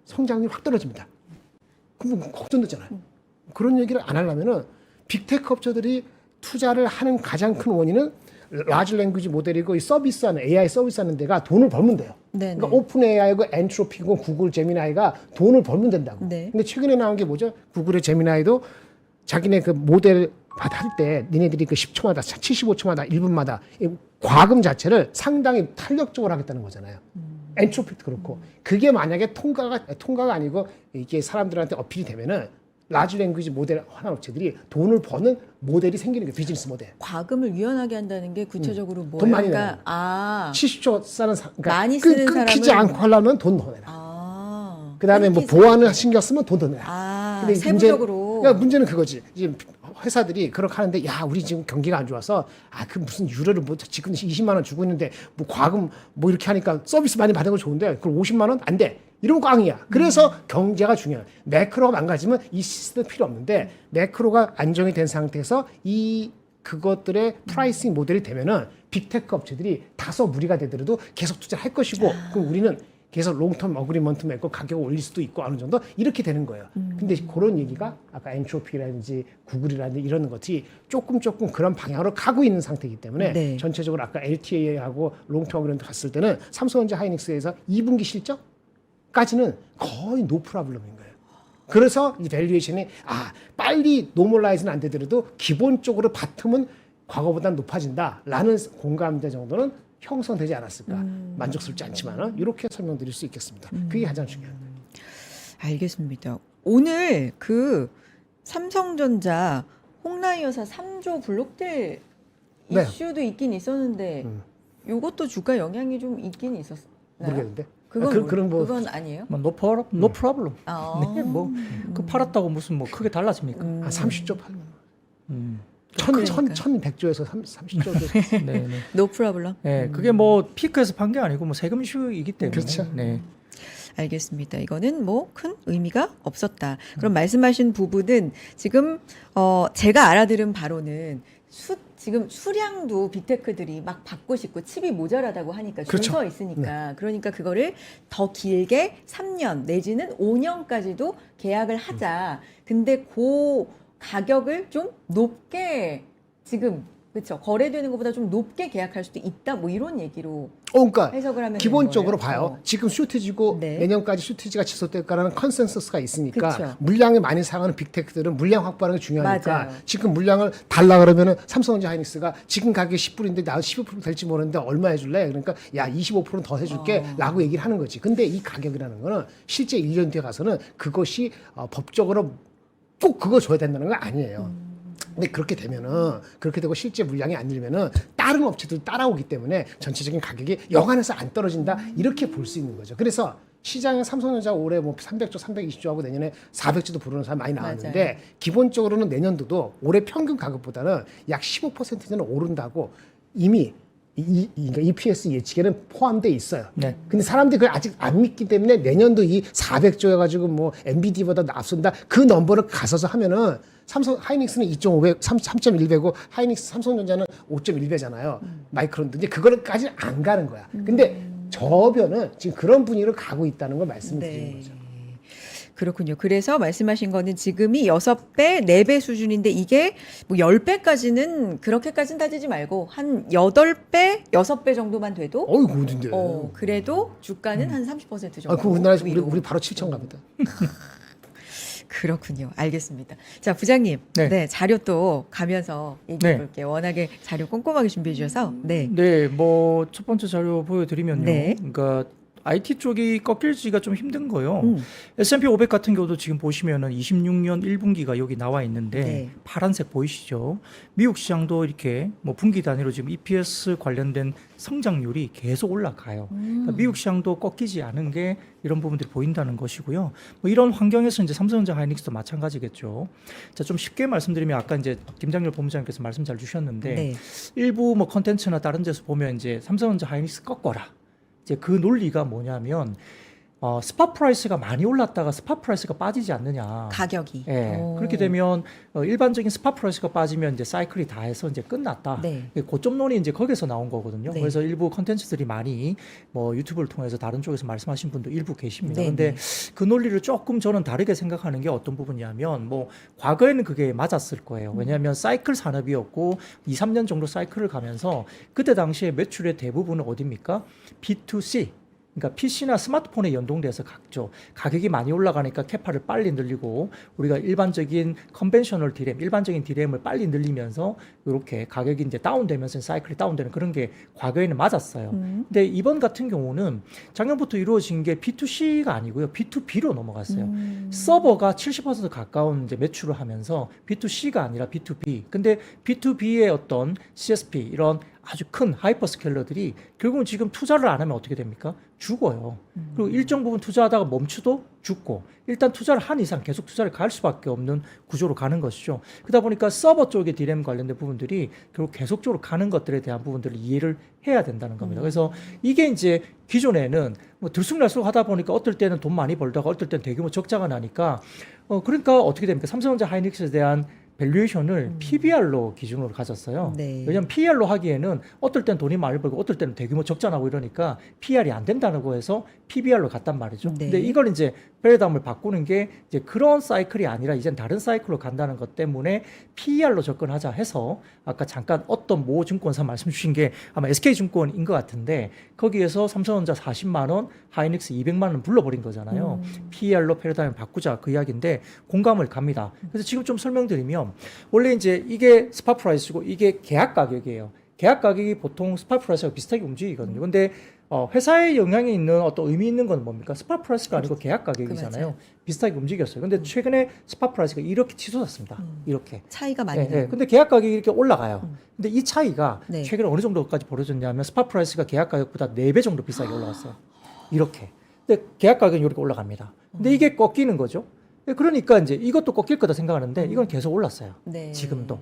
성장률이 확 떨어집니다. 그럼 걱정되잖아요. 그런 얘기를 안 하려면은 빅테크 업체들이 투자를 하는 가장 큰 원인은 라지 랭귀지 모델이고 이 서비스하는 AI 서비스하는 데가 돈을 벌면 돼요. 네네. 그러니까 오픈 AI고 엔트로피고 구글 제미나이가 돈을 벌면 된다고. 네. 근데 최근에 나온 게 뭐죠? 구글의 제미나이도 자기네 그 모델 할 때 니네들이 그 10초마다 75초마다 1분마다 이 과금 자체를 상당히 탄력적으로 하겠다는 거잖아요. 엔트로피도 그렇고 그게 만약에 통과가 아니고 이게 사람들한테 어필이 되면은 라지 랭귀지 모델 하나 업체들이 돈을 버는 모델이 생기는 게 비즈니스 모델. 과금을 유연하게 한다는 게 구체적으로 뭐예요? 돈 많이 그러니까 내요. 아, 70조 쓰는 그러니까 많이 쓰는 끊기지 사람은- 않고 하려면 돈 더 내라. 아, 그다음에 뭐 끊기지 보안을 않고. 신경 쓰면 돈 더 내라. 아, 근데 세부적으로. 그러니까 문제는 그거지. 이제 회사들이 그렇게 하는데 야 우리 지금 경기가 안 좋아서 아 그 무슨 유료를 뭐 지금 20만 원 주고 있는데 뭐 과금 뭐 이렇게 하니까 서비스 많이 받은 거 좋은데 그럼 50만 원 안 돼. 이러면 꽝이야. 그래서 경제가 중요해. 매크로가 망가지면 이 시스템 필요 없는데 매크로가 안정이 된 상태에서 이 그것들의 프라이싱 모델이 되면은 빅테크 업체들이 다소 무리가 되더라도 계속 투자를 할 것이고 그럼 우리는 계속 롱텀 어그리먼트 맺고 가격을 올릴 수도 있고 어느 정도 이렇게 되는 거예요. 근데 그런 얘기가 아까 엔트로피라든지 구글이라든지 이런 것이 조금 그런 방향으로 가고 있는 상태이기 때문에 네. 전체적으로 아까 LTA하고 롱텀 어그리먼트 봤을 때는 삼성전자 하이닉스에서 2분기 실적까지는 거의 노 프라블럼인 거예요. 그래서 이 밸류에이션이 빨리 노멀라이즈는 안 되더라도 기본적으로 바텀은 과거보다 높아진다라는 공감대 정도는 형성되지 않았을까. 만족스럽지 않지만 이렇게 설명드릴 수 있겠습니다. 그게 가장 중요합니다. 알겠습니다. 오늘 그 삼성전자 홍라이 여사 3조 블록딜 네. 이슈도 있긴 있었는데 요것도 주가 영향이 좀 있긴 있었나요? 모르겠는데. 그건 그런 뭐 그건 아니에요? 뭐 no problem. 아. 네, 뭐그 팔았다고 무슨 뭐 크게 달라집니까? 30조 팔면 음. 1,100조에서 30조도 네, 네. 노 프라블럼. 네, 그게 뭐 피크에서 판 게 아니고 뭐 세금 이슈이기 때문에. 그렇죠. 네. 알겠습니다. 이거는 뭐 큰 의미가 없었다. 그럼 말씀하신 부분은 지금 제가 알아들은 바로는 지금 수량도 빅테크들이 막 받고 싶고 칩이 모자라다고 하니까 그렇죠. 준서 있으니까 그러니까 그거를 더 길게 3년 내지는 5년까지도 계약을 하자. 근데 그 가격을 좀 높게 지금 그렇죠. 거래되는 것보다 좀 높게 계약할 수도 있다. 뭐 이런 얘기로 그러니까 해석을 하면 기본적으로 되는 거예요? 봐요. 지금 쇼티지고 네. 내년까지 쇼티지가 지속될 거라는 컨센서스가 있으니까 그쵸. 물량을 많이 사가는 빅테크들은 물량 확보하는 게 중요하니까 맞아요. 지금 물량을 달라 그러면은 삼성전자 하이닉스가 지금 가격이 10불인데 나 15% 될지 모르는데 얼마 해줄래? 그러니까 야 25%는 더 해줄게 라고 얘기를 하는 거지. 근데 이 가격이라는 거는 실제 1년 뒤에 가서는 그것이 법적으로 꼭 그거 줘야 된다는 건 아니에요. 근데 그렇게 되면은 그렇게 되고 실제 물량이 안 늘면은 다른 업체들 따라오기 때문에 전체적인 가격이 영안에서 안 떨어진다 이렇게 볼 수 있는 거죠. 그래서 시장에 삼성전자 올해 뭐 300조, 320조 하고 내년에 400조도 부르는 사람 많이 나왔는데 맞아요. 기본적으로는 내년도도 올해 평균 가격보다는 약 15%는 오른다고 이미 그러니까 EPS 예측에는 포함돼 있어요. 네. 근데 사람들이 그걸 아직 안 믿기 때문에 내년도 이 400조여가지고 뭐 엔비디아보다 앞선다 그 넘버를 가서서 하면은 삼성 하이닉스는 2.5배, 3.1배고 하이닉스 삼성전자는 5.1배잖아요. 마이크론도 이제 그거까지는 안 가는 거야. 근데 저변은 지금 그런 분위기로 가고 있다는 걸 말씀드리는 거죠. 그렇군요. 그래서 말씀하신 거는 지금이 6배, 4배 수준인데 이게 뭐 10배까지는 그렇게까지는 따지지 말고 한 8배, 6배 정도만 돼도 어이구 어딘데? 그래도 주가는 한 30% 정도. 그 우리나라에서 위로. 우리 바로 7천가 보다. 그렇군요. 알겠습니다. 자, 부장님. 네. 네, 자료 또 가면서 얘기해 네. 볼게요. 워낙에 자료 꼼꼼하게 준비해 주셔서. 네. 네, 뭐 첫 번째 자료 보여드리면요. 네. 그러니까 IT 쪽이 꺾일지가 좀 힘든 거요. S&P 500 같은 경우도 지금 보시면은 26년 1분기가 여기 나와 있는데 네. 파란색 보이시죠? 미국 시장도 이렇게 뭐 분기 단위로 지금 EPS 관련된 성장률이 계속 올라가요. 그러니까 미국 시장도 꺾이지 않은 게 이런 부분들이 보인다는 것이고요. 뭐 이런 환경에서 이제 삼성전자 하이닉스도 마찬가지겠죠. 자, 좀 쉽게 말씀드리면 아까 이제 김장렬 본부장님께서 말씀 잘 주셨는데 네. 일부 뭐 컨텐츠나 다른 데서 보면 이제 삼성전자 하이닉스 꺾어라. 이제 그 논리가 뭐냐면 스팟 프라이스가 많이 올랐다가 스팟 프라이스가 빠지지 않느냐. 가격이. 예. 오. 그렇게 되면 일반적인 스팟 프라이스가 빠지면 이제 사이클이 다 해서 이제 끝났다. 네. 고점론이 이제 거기서 나온 거거든요. 네. 그래서 일부 컨텐츠들이 많이 뭐 유튜브를 통해서 다른 쪽에서 말씀하신 분도 일부 계십니다. 네, 근데 네. 그 논리를 조금 저는 다르게 생각하는 게 어떤 부분이냐면 뭐 과거에는 그게 맞았을 거예요. 왜냐하면 사이클 산업이었고 2, 3년 정도 사이클을 가면서 그때 당시에 매출의 대부분은 어디입니까? B2C. 그러니까 PC나 스마트폰에 연동돼서 각종 가격이 많이 올라가니까 캐파를 빨리 늘리고 우리가 일반적인 컨벤셔널 디램, 일반적인 디램을 빨리 늘리면서 이렇게 가격이 이제 다운되면서 사이클이 다운되는 그런 게 과거에는 맞았어요. 근데 이번 같은 경우는 작년부터 이루어진 게 B2C가 아니고요. B2B로 넘어갔어요. 서버가 70% 가까운 이제 매출을 하면서 B2C가 아니라 B2B. 근데 B2B의 어떤 CSP 이런 아주 큰 하이퍼스케일러들이 결국은 지금 투자를 안 하면 어떻게 됩니까? 죽어요. 그리고 일정 부분 투자하다가 멈추도 죽고 일단 투자를 한 이상 계속 투자를 갈 수밖에 없는 구조로 가는 것이죠. 그러다 보니까 서버 쪽의 디램 관련된 부분들이 결국 계속적으로 가는 것들에 대한 부분들을 이해를 해야 된다는 겁니다. 그래서 이게 이제 기존에는 뭐 들쑥날쑥 하다 보니까 어떨 때는 돈 많이 벌다가 어떨 때는 대규모 적자가 나니까 그러니까 어떻게 됩니까? 삼성전자 하이닉스에 대한 밸류에이션을 PBR로 기준으로 가졌어요. 네. 왜냐하면 PR로 하기에는 어떨 땐 돈이 많이 벌고 어떨 때는 대규모 적자 나고 이러니까 PR이 안 된다고 해서 PBR로 갔단 말이죠. 네. 근데 이걸 이제 패러다임을 바꾸는 게 이제 그런 사이클이 아니라 이젠 다른 사이클로 간다는 것 때문에 PER로 접근하자 해서 아까 잠깐 어떤 모 증권사 말씀 주신 게 아마 SK증권인 것 같은데 거기에서 삼성전자 40만 원, 하이닉스 200만 원 불러버린 거잖아요. PER로 패러다임을 바꾸자 그 이야기인데 공감을 갑니다. 그래서 지금 좀 설명드리면 원래 이제 이게 스팟 프라이스고 이게 계약 가격이에요. 계약 가격이 보통 스팟 프라이스와 비슷하게 움직이거든요. 근데 회사에 영향이 있는 어떤 의미 있는 건 뭡니까? 스팟 프라이스가 아니고 계약 가격이잖아요. 비슷하게 움직였어요. 근데 최근에 스팟 프라이스가 이렇게 치솟았습니다. 이렇게. 차이가 많이 예, 나요. 예. 근데 계약 가격이 이렇게 올라가요. 근데 이 차이가 네. 최근에 어느 정도까지 벌어졌냐면 스팟 프라이스가 계약 가격보다 4배 정도 비싸게 올라갔어요. 이렇게. 근데 계약 가격이 이렇게 올라갑니다. 근데 이게 꺾이는 거죠. 그러니까 이제 이것도 꺾일 거다 생각하는데 이건 계속 올랐어요. 네. 지금도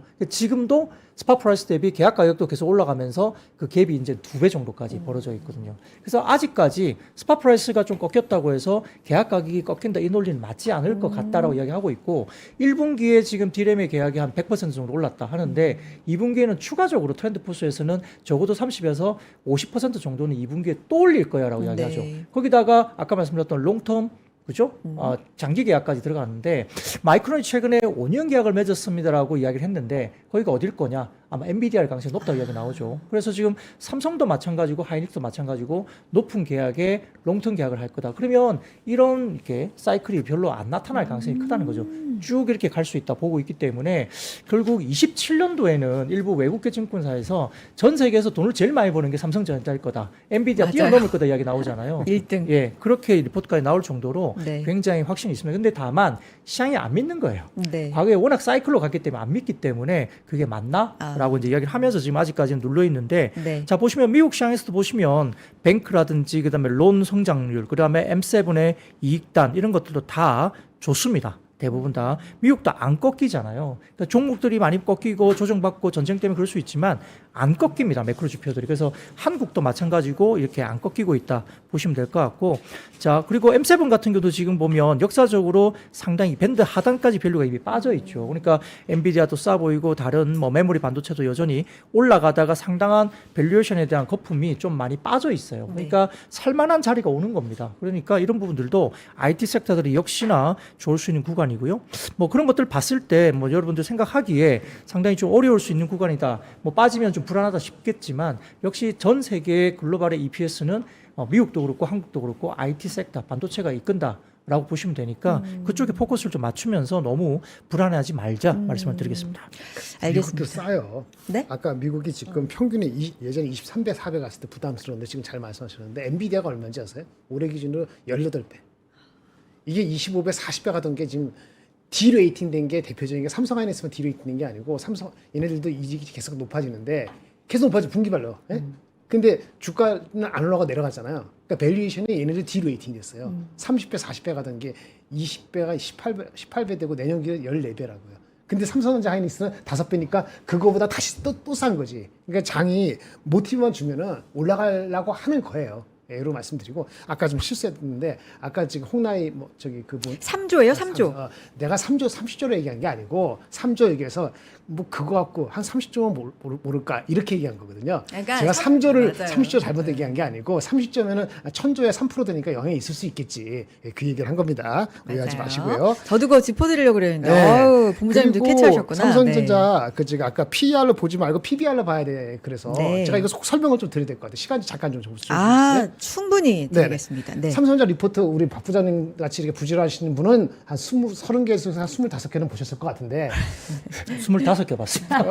스팟 프라이스 대비 계약 가격도 계속 올라가면서 그 갭이 이제 2배 정도까지 벌어져 있거든요. 그래서 아직까지 스팟 프라이스가 좀 꺾였다고 해서 계약 가격이 꺾인다 이 논리는 맞지 않을 것 같다라고 이야기하고 있고 1분기에 지금 디램의 계약이 한 100% 정도 올랐다 하는데 2분기에는 추가적으로 트렌드 포스에서는 적어도 30에서 50% 정도는 2분기에 또 올릴 거야라고 이야기하죠. 네. 거기다가 아까 말씀드렸던 롱텀 그죠? 장기 계약까지 들어갔는데 마이크론이 최근에 5년 계약을 맺었습니다라고 이야기를 했는데 거기가 어딜 거냐? 아마 엔비디아일 가능성이 높다고 이야기 나오죠. 그래서 지금 삼성도 마찬가지고 하이닉스도 마찬가지고 높은 계약에 롱텀 계약을 할 거다. 그러면 이런 이렇게 사이클이 별로 안 나타날 가능성이 크다는 거죠. 쭉 이렇게 갈 수 있다 보고 있기 때문에 결국 27년도에는 일부 외국계 증권사에서 전 세계에서 돈을 제일 많이 버는 게 삼성전자일 거다. 엔비디아 맞아요. 뛰어넘을 거다 이야기 나오잖아요. 1등. 예, 그렇게 리포트까지 나올 정도로 네. 굉장히 확신이 있습니다. 근데 다만 시장이 안 믿는 거예요. 네. 과거에 워낙 사이클로 갔기 때문에 안 믿기 때문에 그게 맞나? 라고 이제 이야기를 하면서 지금 아직까지는 눌러 있는데 네. 자 보시면 미국 시장에서도 보시면 뱅크라든지 그다음에 론 성장률 그다음에 M7의 이익단 이런 것들도 다 좋습니다. 대부분 다 미국도 안 꺾이잖아요. 그러니까 종목들이 많이 꺾이고 조정받고 전쟁 때문에 그럴 수 있지만 안 꺾입니다. 매크로 지표들이. 그래서 한국도 마찬가지고 이렇게 안 꺾이고 있다 보시면 될 것 같고 자 그리고 M7 같은 경우도 지금 보면 역사적으로 상당히 밴드 하단까지 밸류가 이미 빠져 있죠. 그러니까 엔비디아도 싸 보이고 다른 뭐 메모리 반도체도 여전히 올라가다가 상당한 밸류에이션에 대한 거품이 좀 많이 빠져 있어요. 그러니까 살만한 자리가 오는 겁니다. 그러니까 이런 부분들도 IT 섹터들이 역시나 좋을 수 있는 구간이고요. 뭐 그런 것들 봤을 때 뭐 여러분들 생각하기에 상당히 좀 어려울 수 있는 구간이다. 뭐 빠지면 좀 불안하다 싶겠지만 역시 전 세계의 글로벌의 EPS는 미국도 그렇고 한국도 그렇고 IT 섹터 반도체가 이끈다라고 보시면 되니까 그쪽에 포커스를 좀 맞추면서 너무 불안해하지 말자 말씀을 드리겠습니다. 미국도 알겠습니다. 싸요. 네? 아까 미국이 지금 평균이 예전에 23배, 4배 갔을 때 부담스러운데 지금 잘 말씀하셨는데 엔비디아가 얼마인지 아세요? 올해 기준으로 18배. 이게 25배, 40배 가던 게 지금 디레이팅 된 게 대표적인 게 삼성 하이닉스만 디레이팅 된 게 아니고 삼성 얘네들도 이익이 계속 높아지는데 계속 높아지 분기별로. 예? 근데 주가는 안 올라가 내려가잖아요. 그러니까 밸류에이션이 얘네들 디레이팅 됐어요. 30배, 40배 가던 게 20배가 18배 되고 내년 기준 14배라고요. 근데 삼성전자 하이닉스는 5배니까 그거보다 다시 또 싼 거지. 그러니까 장이 모티브만 주면은 올라가려고 하는 거예요. 예로 말씀드리고 아까 좀 실수했는데 아까 지금 홍나이 뭐 저기 그분 3조예요, 3조. 내가 3조 30조로 얘기한 게 아니고 3조 얘기해서 뭐 그거 갖고 한 30조면 모를까 이렇게 얘기한 거거든요. 그러니까 제가 3조를 맞아요. 30조 잘못 얘기한 게 아니고 30조면은 1000조에 3% 되니까 영향이 있을 수 있겠지. 그 얘기를 한 겁니다. 오해하지 맞아요. 마시고요. 저도 그거 짚어드리려고 그랬는데, 네. 어우, 본부장님도 그리고 캐치하셨구나. 삼성전자 그 제가 아까 PER로 보지 말고 PBR로 봐야 돼. 그래서 네. 제가 이거 설명을 좀 드려야 될 것 같아요. 시간 잠깐 좀 주세요. 아, 충분히 네네. 드리겠습니다. 네. 삼성전자 리포트 우리 박 부장님 같이 이렇게 부지런하시는 분은 한 30개에서 한 25개는 보셨을 것 같은데 25개 봤습니다.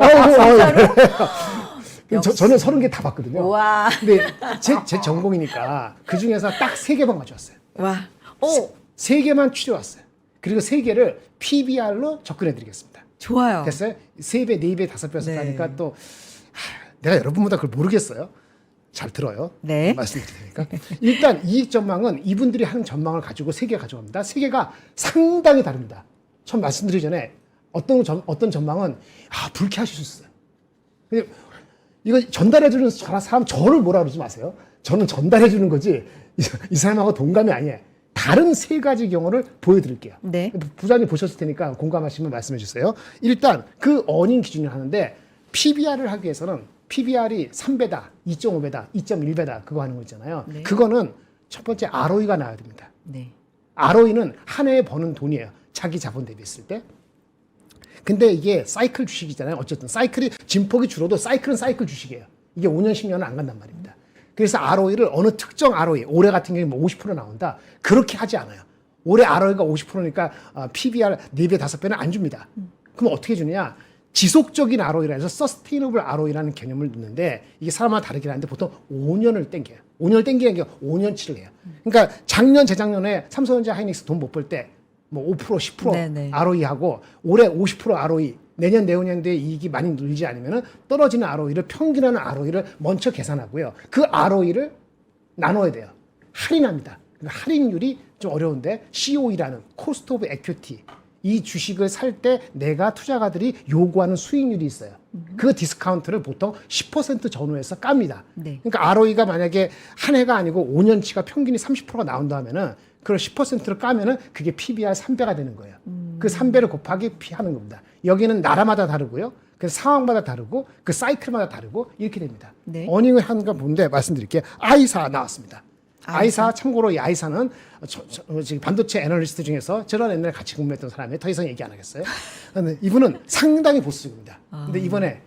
저는 30개 다 봤거든요. 와. 근데 제 전공이니까 그 중에서 딱 3개만 가져왔어요. 와. 오, 3개만 추려왔어요. 그리고 3개를 PBR로 접근해 드리겠습니다. 좋아요. 됐어요? 3배, 4배, 5배 네. 하니까 또 내가 여러분보다 그걸 모르겠어요. 잘 들어요. 네. 말씀드릴 테니까. 일단 이익 전망은 이분들이 하는 전망을 가지고 3개 가져갑니다. 3개가 상당히 다릅니다. 처음 말씀드리기 전에 어떤 전망은 불쾌하실 수 있어요. 근데 이거 전달해주는 사람 저를 뭐라 그러지 마세요. 저는 전달해주는 거지 이 사람하고 동감이 아니에요. 다른 3가지 경우를 보여드릴게요. 네. 부장님 보셨을 테니까 공감하시면 말씀해 주세요. 일단 그 어닝 기준을 하는데 PBR을 하기 위해서는 PBR이 3배다, 2.5배다, 2.1배다 그거 하는 거 있잖아요. 네. 그거는 첫 번째 ROE가 나와야 됩니다. 네. ROE는 한 해에 버는 돈이에요. 자기 자본 대비했을 때. 근데 이게 사이클 주식이잖아요. 어쨌든 사이클이 진폭이 줄어도 사이클은 사이클 주식이에요. 이게 5년, 10년은 안 간단 말입니다. 그래서 ROE를 어느 특정 ROE, 올해 같은 경우에 뭐 50% 나온다. 그렇게 하지 않아요. 올해 ROE가 50%니까 PBR 4배, 5배는 안 줍니다. 그럼 어떻게 주느냐? 지속적인 ROE라 해서 서스테이너블 ROE라는 개념을 넣는데 이게 사람마다 다르긴 한데 보통 5년을 땡겨요. 5년을 땡기는 게 5년치를 해요. 그러니까 작년, 재작년에 삼성전자 하이닉스 돈 못 벌 때 뭐 5%, 10% 네네. ROE 하고 올해 50% ROE 내년 내후년도에 이익이 많이 늘지 않으면 떨어지는 ROE를 평균하는 ROE를 먼저 계산하고요. 그 ROE를 나눠야 돼요. 할인합니다. 그러니까 할인율이 좀 어려운데 COE라는 Cost of Equity 이 주식을 살 때 내가 투자가들이 요구하는 수익률이 있어요. 그 디스카운트를 보통 10% 전후에서 깝니다. 네. 그러니까 ROE가 만약에 한 해가 아니고 5년치가 평균이 30%가 나온다 하면은 그걸 10%를 까면은 그게 PBR 3배가 되는 거예요. 그 3배를 곱하기 P 하는 겁니다. 여기는 나라마다 다르고요. 그 상황마다 다르고 그 사이클마다 다르고 이렇게 됩니다. 네. 어닝을 하는 건 뭔데 말씀드릴게요. 아이사 나왔습니다. 아이사? 아이사 참고로 이 아이사는 지금 반도체 애널리스트 중에서 저랑 옛날에 같이 근무했던 사람이 더 이상 얘기 안 하겠어요. 근데 이분은 상당히 보수적입니다. 근데 이번에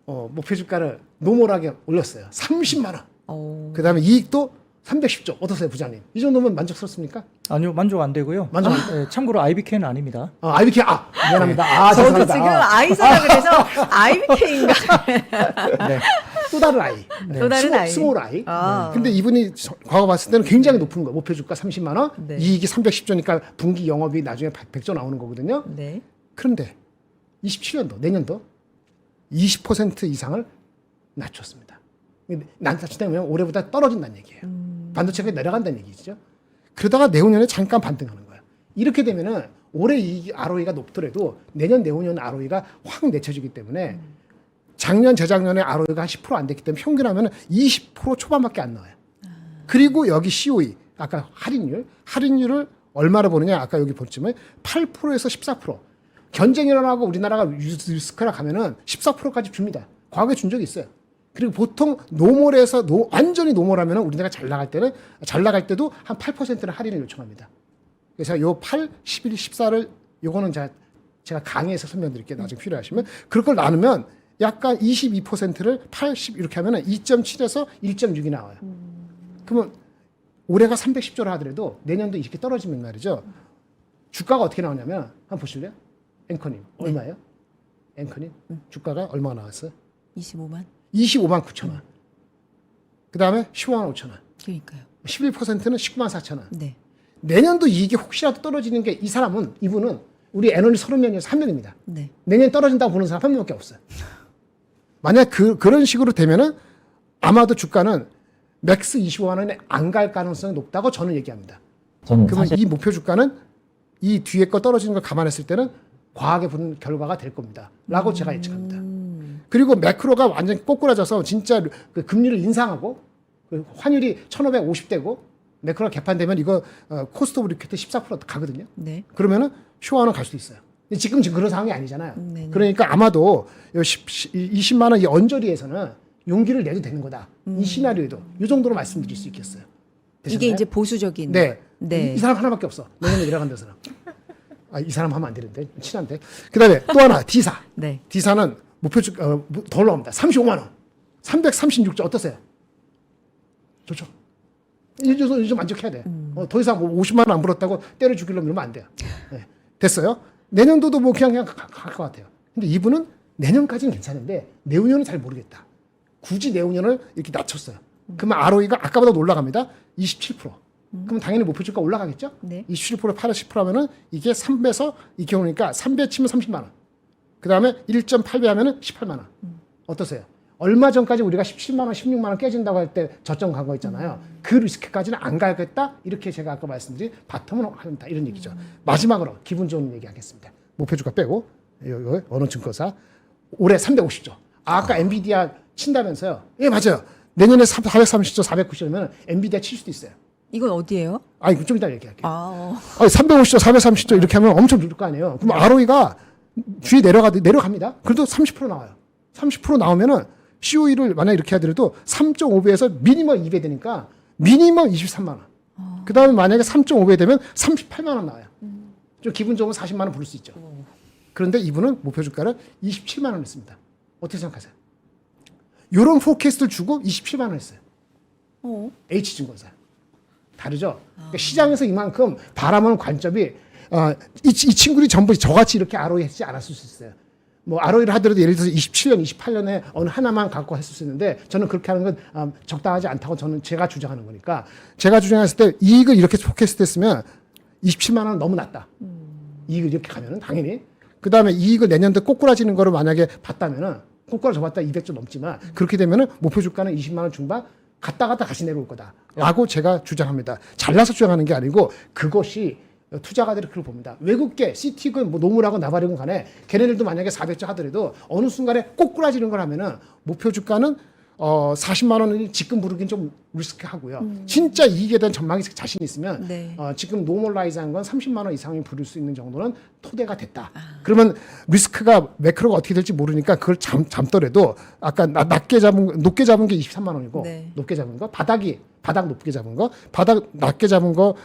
목표 주가를 노멀하게 올렸어요. 30만 원. 오. 그다음에 이익도 310조. 어떠세요, 부장님? 이 정도면 만족스럽습니까? 아니요, 만족 안 되고요. 만족 네, 참고로 IBK는 아닙니다. IBK 미안합니다. 저도 죄송합니다. 지금 아이사라 그래서 IBK인가? 네. 또 다른 아이. 또 다른 아이. 스몰 아이. 아. 근데 이분이 과거 봤을 때는 굉장히 높은 거예요. 목표 주가 30만 원, 네. 이익이 310조니까 분기 영업이 나중에 100조 나오는 거거든요. 네. 그런데 27년도 내년도 20% 이상을 낮췄습니다. 낮췄다면 올해보다 떨어진다는 얘기예요. 반도체가 내려간다는 얘기죠. 그러다가 내후년에 잠깐 반등하는 거예요. 이렇게 되면은 올해 이 ROE가 높더라도 내년 내후년 ROE가 확 내쳐지기 때문에 작년 재작년에 ROE가 한 10% 안 됐기 때문에 평균하면 20% 초반밖에 안 나와요. 그리고 여기 COE 아까 할인율을 얼마로 보느냐 아까 여기 보시면 8%에서 14% 경쟁이 일어나고 우리나라가 뉴스크라 가면은 14%까지 줍니다. 과거에 준 적이 있어요. 그리고 보통 노멀에서 완전히 노멀하면 우리나라가 잘 나갈 때도 한 8%는 할인을 요청합니다. 그래서 요 8, 11, 14를 요거는 제가 강의에서 설명드릴게요. 나중에 필요하시면 그걸 나누면 약간 22%를 80 이렇게 하면은 2.7에서 1.6이 나와요. 그러면 올해가 310조를 하더라도 내년도 이렇게 떨어지면 말이죠. 주가가 어떻게 나오냐면 한번 보실래요? 앵커님 얼마예요? 앵커님 주가가 얼마가 나왔어요? 25만. 25만 9천 원. 그 다음에 15만 5천 원. 그러니까요. 11%는 19만 4천 원. 네. 내년도 이익이 혹시라도 떨어지는 게 이분은 우리 애널리스트 30명에서 한 명입니다. 네. 내년 떨어진다고 보는 사람 한 명밖에 없어요. 만약 그런 식으로 되면은 아마도 주가는 맥스 25만 원에 안 갈 가능성이 높다고 저는 얘기합니다. 그러면 사실 이 목표 주가는 이 뒤에 거 떨어지는 걸 감안했을 때는 과하게 보는 결과가 될 겁니다. 라고 제가 예측합니다. 그리고 매크로가 완전히 꼬꾸라져서 진짜 그 금리를 인상하고 그 환율이 1,550대고 매크로가 개판되면 이거 코스트 오브 리퀴드 14% 가거든요. 네. 그러면은 쇼하는 갈 수도 있어요. 근데 지금 그런 상황이 아니잖아요. 네네. 그러니까 아마도 20만 원 이 언저리에서는 용기를 내도 되는 거다. 이 시나리오에도 이 정도로 말씀드릴 수 있겠어요. 이게 되셨나요? 이제 보수적인. 네. 네. 이 사람 하나밖에 없어. 내년에 내려간다 사람. 이 사람 하면 안 되는데 친한데. 그다음에 또 하나 D사. 네. D사는 목표주 더 올라옵니다. 35만 원. 336조 어떠세요? 좋죠. 이제 만족해야 돼. 더 이상 뭐 50만 원 안 벌었다고 때려 죽이려면 이러면 안 돼요. 네. 됐어요. 내년도도 뭐 그냥 갈 것 같아요. 근데 이분은 내년까지는 괜찮은데 내후년은 잘 모르겠다. 굳이 내후년을 이렇게 낮췄어요. 그러면 ROE가 아까보다 올라갑니다. 27%. 그럼 당연히 목표주가 올라가겠죠? 네. 27% 80% 하면은 이게 3배에서 이 경우니까 3배 치면 30만 원. 그다음에 1.8배 하면은 18만 원. 어떠세요? 얼마 전까지 우리가 17만 원, 16만 원 깨진다고 할 때 저점 간 거 있잖아요. 그 리스크까지는 안 가겠다. 이렇게 제가 아까 말씀드린 바텀은 한다 이런 얘기죠. 마지막으로 기분 좋은 얘기 하겠습니다. 목표주가 빼고 여기 어느 증권사 올해 350조. 아까 엔비디아 친다면서요? 예, 맞아요. 내년에 430조, 490조면 엔비디아 칠 수도 있어요. 이건 어디예요? 아니, 좀 이따 얘기할게요. 아, 350조, 430조 이렇게 하면 엄청 줄을 거 아니에요. 그럼 ROE가 뒤에 내려갑니다. 그래도 30% 나와요. 30% 나오면은 COE를 만약에 이렇게 하더라도 3.5배에서 미니멈 2배 되니까 미니멈 23만 원. 그 다음에 만약에 3.5배 되면 38만 원 나와요. 좀 기분 좋으면 40만 원 부를 수 있죠. 그런데 이분은 목표 주가를 27만 원 했습니다. 어떻게 생각하세요? 요런 포캐스트를 주고 27만 원 했어요. H증권사. 다르죠? 그러니까 시장에서 이만큼 바라보는 관점이 이 친구들이 전부 저같이 이렇게 ROE 했지 않았을 수 있어요. 뭐 ROE를 하더라도 예를 들어서 27년, 28년에 어느 하나만 갖고 했을 수 있는데 저는 그렇게 하는 건 적당하지 않다고 저는 제가 주장하는 거니까 제가 주장했을 때 이익을 이렇게 포캐스트 했으면 27만 원은 너무 낮다. 이익을 이렇게 가면은 당연히 그 다음에 이익을 내년도에 꼬꾸라지는 거를 만약에 봤다면은 꼬꾸라져 봤다 200조 넘지만 그렇게 되면은 목표 주가는 20만 원 중반 갔다 다시 내려올 거다라고 제가 주장합니다. 잘나서 주장하는 게 아니고 그것이 투자가들이 그걸 봅니다. 외국계 시티건 뭐 노무라고 나발이건 간에 걔네들도 만약에 400조 하더라도 어느 순간에 꼬꾸라지는 걸 하면은 목표 주가는 40만 원을 지금 부르긴 좀 리스크하고요. 진짜 이익에 대한 전망이 자신 있으면 네. 지금 노멀라이즈한 건 30만 원 이상이 부를 수 있는 정도는 토대가 됐다. 그러면 리스크가 매크로가 어떻게 될지 모르니까 그걸 잠더라도 아까 높게 잡은 게 23만 원이고 네. 높게 잡은 거 바닥 높게 잡은 거 바닥 낮게 잡은 거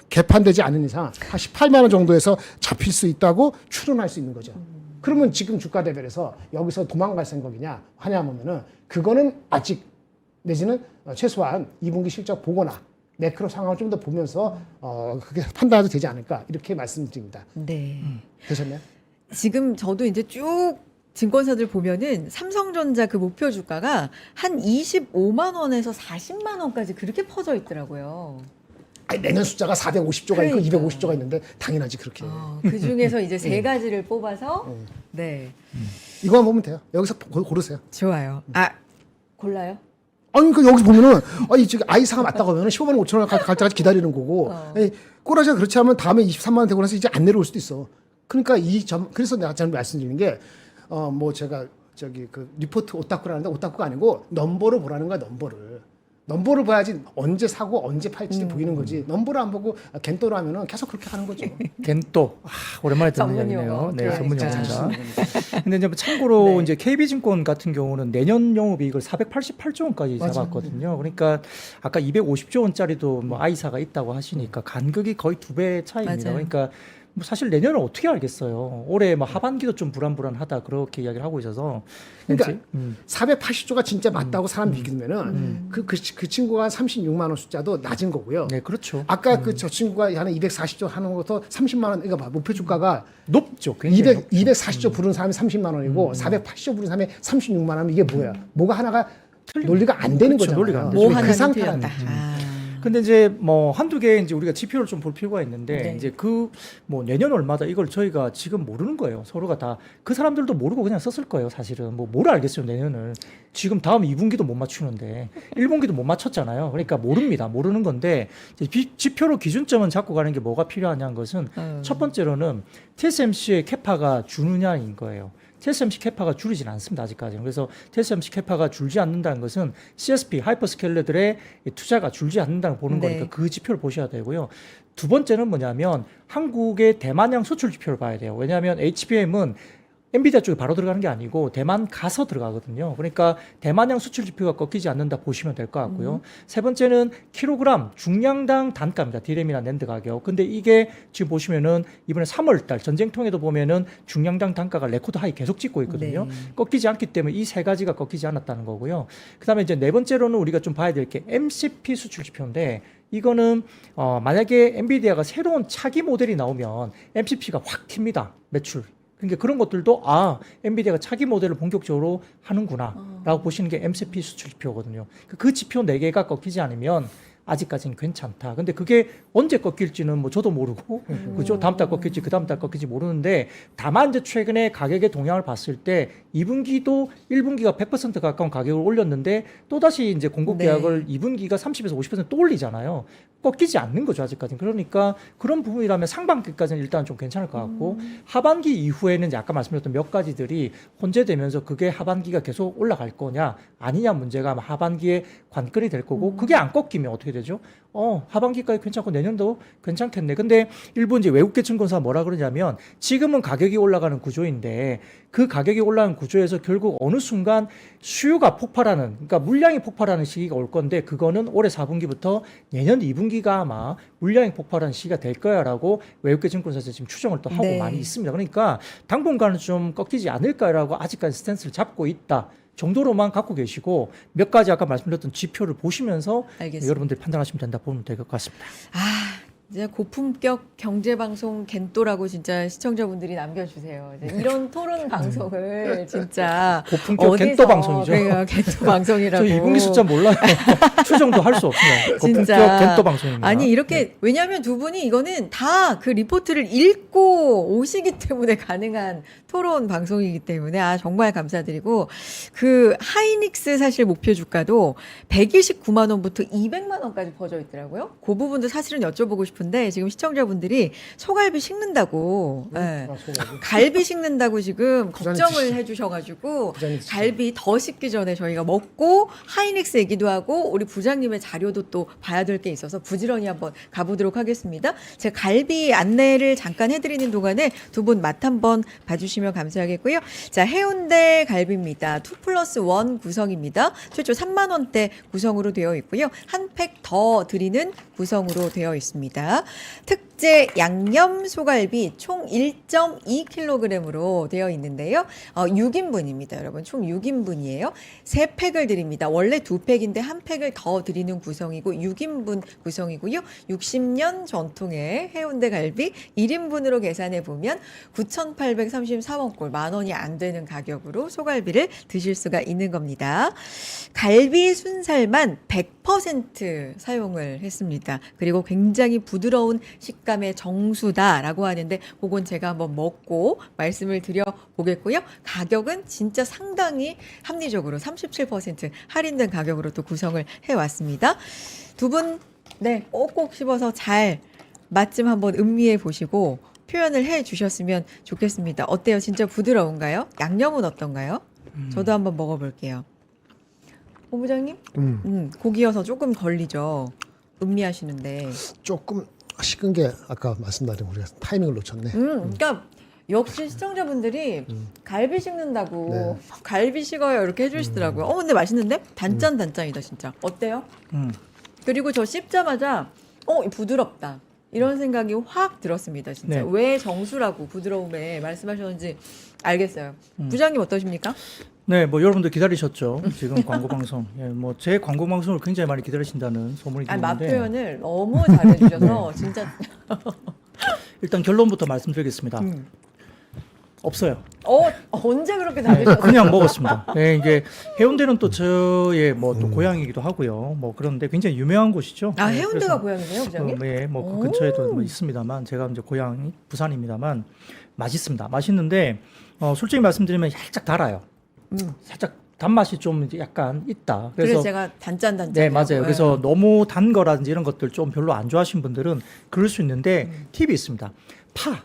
개판되지 않은 이상 한 18만 원 정도에서 잡힐 수 있다고 추론할 수 있는 거죠. 그러면 지금 주가 대별에서 여기서 도망갈 생각이냐 하냐면은 그거는 아직 내지는 최소한 2분기 실적 보거나 매크로 상황을 좀 더 보면서 그게 판단해도 되지 않을까 이렇게 말씀드립니다. 네. 되셨나요? 지금 저도 이제 쭉 증권사들 보면은 삼성전자 그 목표 주가가 한 25만 원에서 40만 원까지 그렇게 퍼져 있더라고요. 아니, 내년 숫자가 450조가 있고 그러니까. 250조가 있는데 당연하지 그렇게. 그 중에서 이제 세 가지를 뽑아서 네. 이거만 보면 돼요. 여기서 고르세요. 좋아요. 골라요? 아니 그 여기 보면은 저기 아이사가 맞다고 하면은 15만 5천 원 갈 때까지 기다리는 거고 꼬라지가 그렇지 않으면 다음에 23만 원 되고 나서 이제 안 내려올 수도 있어. 그러니까 그래서 내가 저는 말씀드리는 게 뭐 제가 저기 그 리포트 오타쿠라는데 오타쿠가 아니고 넘버를 보라는 거야. 넘버를 봐야지 언제 사고 언제 팔지 보이는 거지. 넘버를 안 보고 겐토로 하면은 계속 그렇게 하는 거죠. 겐또 오랜만에 듣는 전문 이야기네요. 용어. 네, 전문 진짜 용어입니다. 근데 이제 참고로 네. 이제 KB증권 같은 경우는 내년 영업이익을 488조 원까지 맞아요. 잡았거든요. 그러니까 아까 250조 원짜리도 뭐 아이사가 있다고 하시니까 간극이 거의 2배 차이입니다. 맞아요. 그러니까 뭐 사실 내년을 어떻게 알겠어요. 올해 뭐 하반기도 좀 불안불안하다 그렇게 이야기를 하고 있어서 그러니까 왠지, 480조가 진짜 맞다고 사람 믿으면은 그 친구가 36만 원 숫자도 낮은 거고요. 네, 그렇죠. 아까 그 저 친구가 한 240조 하는 것도 30만 원, 이거 봐. 목표 주가가 높죠. 굉장히 높죠. 240조 부른 사람이 30만 원이고 480조 부른 사람이 36만 원이면 이게 뭐야? 뭐가 하나가 논리가 안 되는 그렇죠. 거잖아요. 논리가 안 되죠. 뭐 그 하나는 상태라는 틀렸다. 근데 이제 뭐 한두 개 이제 우리가 지표를 좀 볼 필요가 있는데 네. 이제 그 뭐 내년 얼마다 이걸 저희가 지금 모르는 거예요. 서로가 다 그 사람들도 모르고 그냥 썼을 거예요. 사실은 뭐 뭘 알겠어요 내년을. 지금 다음 2분기도 못 맞추는데 1분기도 못 맞췄잖아요. 그러니까 모릅니다. 모르는 건데 이제 지표로 기준점은 잡고 가는 게 뭐가 필요하냐는 것은 첫 번째로는 TSMC의 캐파가 주느냐인 거예요. TSMC 캐파가 줄이진 않습니다. 아직까지는. 그래서 TSMC 캐파가 줄지 않는다는 것은 CSP 하이퍼스케일러들의 투자가 줄지 않는다는 걸 보는 네. 거니까 그 지표를 보셔야 되고요. 두 번째는 뭐냐면 한국의 대만향 수출 지표를 봐야 돼요. 왜냐하면 HBM은 엔비디아 쪽에 바로 들어가는 게 아니고 대만 가서 들어가거든요. 그러니까 대만향 수출 지표가 꺾이지 않는다 보시면 될 것 같고요. 세 번째는 킬로그램 중량당 단가입니다. 디램이나 낸드 가격. 근데 이게 지금 보시면은 이번에 3월 달 전쟁통에도 보면은 중량당 단가가 레코드 하이 계속 찍고 있거든요. 네. 꺾이지 않기 때문에 이 세 가지가 꺾이지 않았다는 거고요. 그다음에 이제 네 번째로는 우리가 좀 봐야 될 게 MCP 수출 지표인데 이거는 만약에 엔비디아가 새로운 차기 모델이 나오면 MCP가 확 튑니다. 매출. 그러니까 그런 것들도 엔비디아가 차기 모델을 본격적으로 하는구나라고 보시는 게 MCP 수출 지표거든요. 그 지표 4개가 꺾이지 않으면 아직까지는 괜찮다. 근데 그게 언제 꺾일지는 뭐 저도 모르고, 그죠? 다음 달 꺾일지, 그 다음 달 꺾일지 모르는데, 다만 이제 최근에 가격의 동향을 봤을 때 2분기도 1분기가 100% 가까운 가격을 올렸는데 또다시 이제 공급 계약을 2분기가 30에서 50% 또 올리잖아요. 꺾이지 않는 거죠, 아직까지는. 그러니까 그런 부분이라면 상반기까지는 일단 좀 괜찮을 것 같고, 하반기 이후에는 이제 아까 말씀드렸던 몇 가지들이 혼재되면서 그게 하반기가 계속 올라갈 거냐, 아니냐 문제가 아마 하반기에 관건이 될 거고, 그게 안 꺾이면 어떻게 되죠? 하반기까지 괜찮고 내년도 괜찮겠네. 근데 일부 이제 외국계 증권사 뭐라 그러냐면 지금은 가격이 올라가는 구조인데 그 가격이 올라가는 구조에서 결국 어느 순간 수요가 폭발하는, 그러니까 물량이 폭발하는 시기가 올 건데 그거는 올해 4분기부터 내년 2분기가 아마 물량이 폭발하는 시기가 될 거야라고 외국계 증권사에서 지금 추정을 또 하고 네. 많이 있습니다. 그러니까 당분간은 좀 꺾이지 않을까라고 아직까지 스탠스를 잡고 있다 정도로만 갖고 계시고 몇 가지 아까 말씀드렸던 지표를 보시면서 알겠습니다. 여러분들이 판단하시면 된다 보면 될 것 같습니다. 이제 고품격 경제방송 겐또라고 진짜 시청자분들이 남겨주세요. 이제 이런 토론 방송을 진짜 고품격 겐또 방송이죠. 그러니까 겐또 방송이라고. 저 2분기 숫자 몰라요. 추정도 할 수 없어요. 고품격 진짜. 겐또 방송입니다. 아니 이렇게 왜냐하면 두 분이 이거는 다 그 리포트를 읽고 오시기 때문에 가능한 토론 방송이기 때문에 정말 감사드리고 그 하이닉스 사실 목표 주가도 129만 원부터 200만 원까지 퍼져 있더라고요. 그 부분도 사실은 여쭤보고 싶은데 지금 시청자분들이 소갈비 식는다고 갈비 식는다고 지금 부장님 걱정을 드시죠. 해주셔가지고 부장님 드시죠. 갈비 더 식기 전에 저희가 먹고 하이닉스 얘기도 하고 우리 부장님의 자료도 또 봐야 될 게 있어서 부지런히 한번 가보도록 하겠습니다. 제가 갈비 안내를 잠깐 해드리는 동안에 두 분 맛 한번 봐주시면 감사하겠고요. 자, 해운대 갈비입니다. 2+1 구성입니다. 최초 3만 원대 구성으로 되어 있고요. 한 팩 더 드리는 구성으로 되어 있습니다. 특제 양념 소갈비 총 1.2kg으로 되어 있는데요. 6인분입니다. 여러분 총 6인분이에요. 3팩을 드립니다. 원래 2팩인데 한 팩을 더 드리는 구성이고 6인분 구성이고요. 60년 전통의 해운대 갈비 1인분으로 계산해 보면 9,834원꼴 만 원이 안 되는 가격으로 소갈비를 드실 수가 있는 겁니다. 갈비 순살만 100% 사용을 했습니다. 그리고 굉장히 부드러운 식감의 정수다라고 하는데 그건 제가 한번 먹고 말씀을 드려보겠고요. 가격은 진짜 상당히 합리적으로 37% 할인된 가격으로 또 구성을 해왔습니다. 두 분 꼭꼭 씹어서 잘 맛 좀 한번 음미해 보시고 표현을 해 주셨으면 좋겠습니다. 어때요? 진짜 부드러운가요? 양념은 어떤가요? 저도 한번 먹어볼게요. 본부장님? 고기여서 조금 걸리죠. 음미하시는데. 조금 식은 게 아까 말씀드린 우리가 타이밍을 놓쳤네. 그러니까 역시 시청자분들이 갈비 식는다고 네. 갈비 식어요 이렇게 해주시더라고요. 근데 맛있는데? 단짠단짠이다 진짜. 어때요? 그리고 저 씹자마자 부드럽다. 이런 생각이 확 들었습니다. 진짜. 네. 왜 정수라고 부드러움에 말씀하셨는지 알겠어요. 부장님 어떠십니까? 네, 뭐 여러분들 기다리셨죠. 지금 광고 방송. 뭐 제 광고 방송을 굉장히 많이 기다리신다는 소문이 맛 들리는데 표현을 너무 잘해주셔서 진짜 일단 결론부터 말씀드리겠습니다. 없어요. 언제 그렇게 잘해주셨어요? 그냥 먹었습니다. 네, 이게 해운대는 또 저의 뭐 또 고향이기도 하고요. 뭐 그런데 굉장히 유명한 곳이죠. 네, 해운대가 그래서 고향이세요, 부장님? 네, 뭐 그 근처에도 뭐 있습니다만 제가 이제 고향이 부산입니다만 맛있습니다. 맛있는데 솔직히 말씀드리면 살짝 달아요. 살짝 단맛이 좀 이제 약간 있다. 그래서 제가 단짠단짠. 네, 맞아요. 그래서 너무 단 거라든지 이런 것들 좀 별로 안 좋아하시는 분들은 그럴 수 있는데 팁이 있습니다. 파.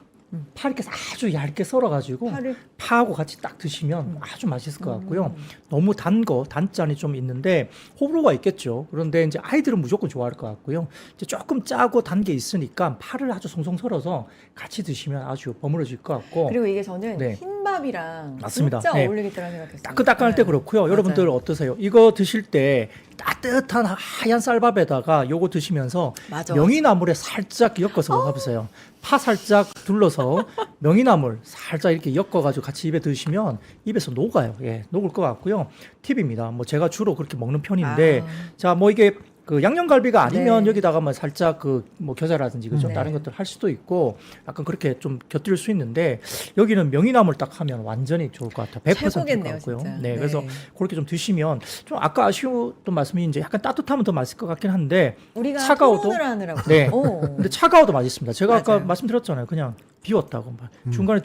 파 이렇게 아주 얇게 썰어가지고 파를 파하고 같이 딱 드시면 아주 맛있을 것 같고요. 너무 단짠이 좀 있는데 호불호가 있겠죠. 그런데 이제 아이들은 무조건 좋아할 것 같고요. 이제 조금 짜고 단 게 있으니까 파를 아주 송송 썰어서 같이 드시면 아주 버무려질 것 같고. 그리고 이게 저는 네. 흰밥이랑 맞습니다. 진짜 네. 어울리겠다는 생각했어요. 따끈따끈할 때 그렇고요. 맞아요. 여러분들 어떠세요? 이거 드실 때 따뜻한 하얀 쌀밥에다가 요거 드시면서 맞아. 명이나물에 살짝 엮어서 먹어보세요. 파 살짝 둘러서 명이나물 살짝 이렇게 엮어가지고 같이 입에 드시면 입에서 녹아요. 예, 녹을 것 같고요. 팁입니다. 뭐 제가 주로 그렇게 먹는 편인데, 아. 자, 뭐 이게 그 양념갈비가 아니면 네. 여기다가 뭐 살짝 그 뭐 겨자라든지 그죠 네. 다른 것들 할 수도 있고 약간 그렇게 좀 곁들일 수 있는데 여기는 명이나물 딱 하면 완전히 좋을 것 같아요. 100%일 것 최고겠네요, 같고요. 진짜. 네, 네. 그래서 그렇게 좀 드시면 좀 아까 아쉬웠던 말씀이 이제 약간 따뜻하면 더 맛있을 것 같긴 한데 우리가 차가워도? 토론을 하느라고. 네. 오. 근데 차가워도 맛있습니다. 제가 아까 맞아요. 말씀드렸잖아요. 그냥 비웠다고 중간에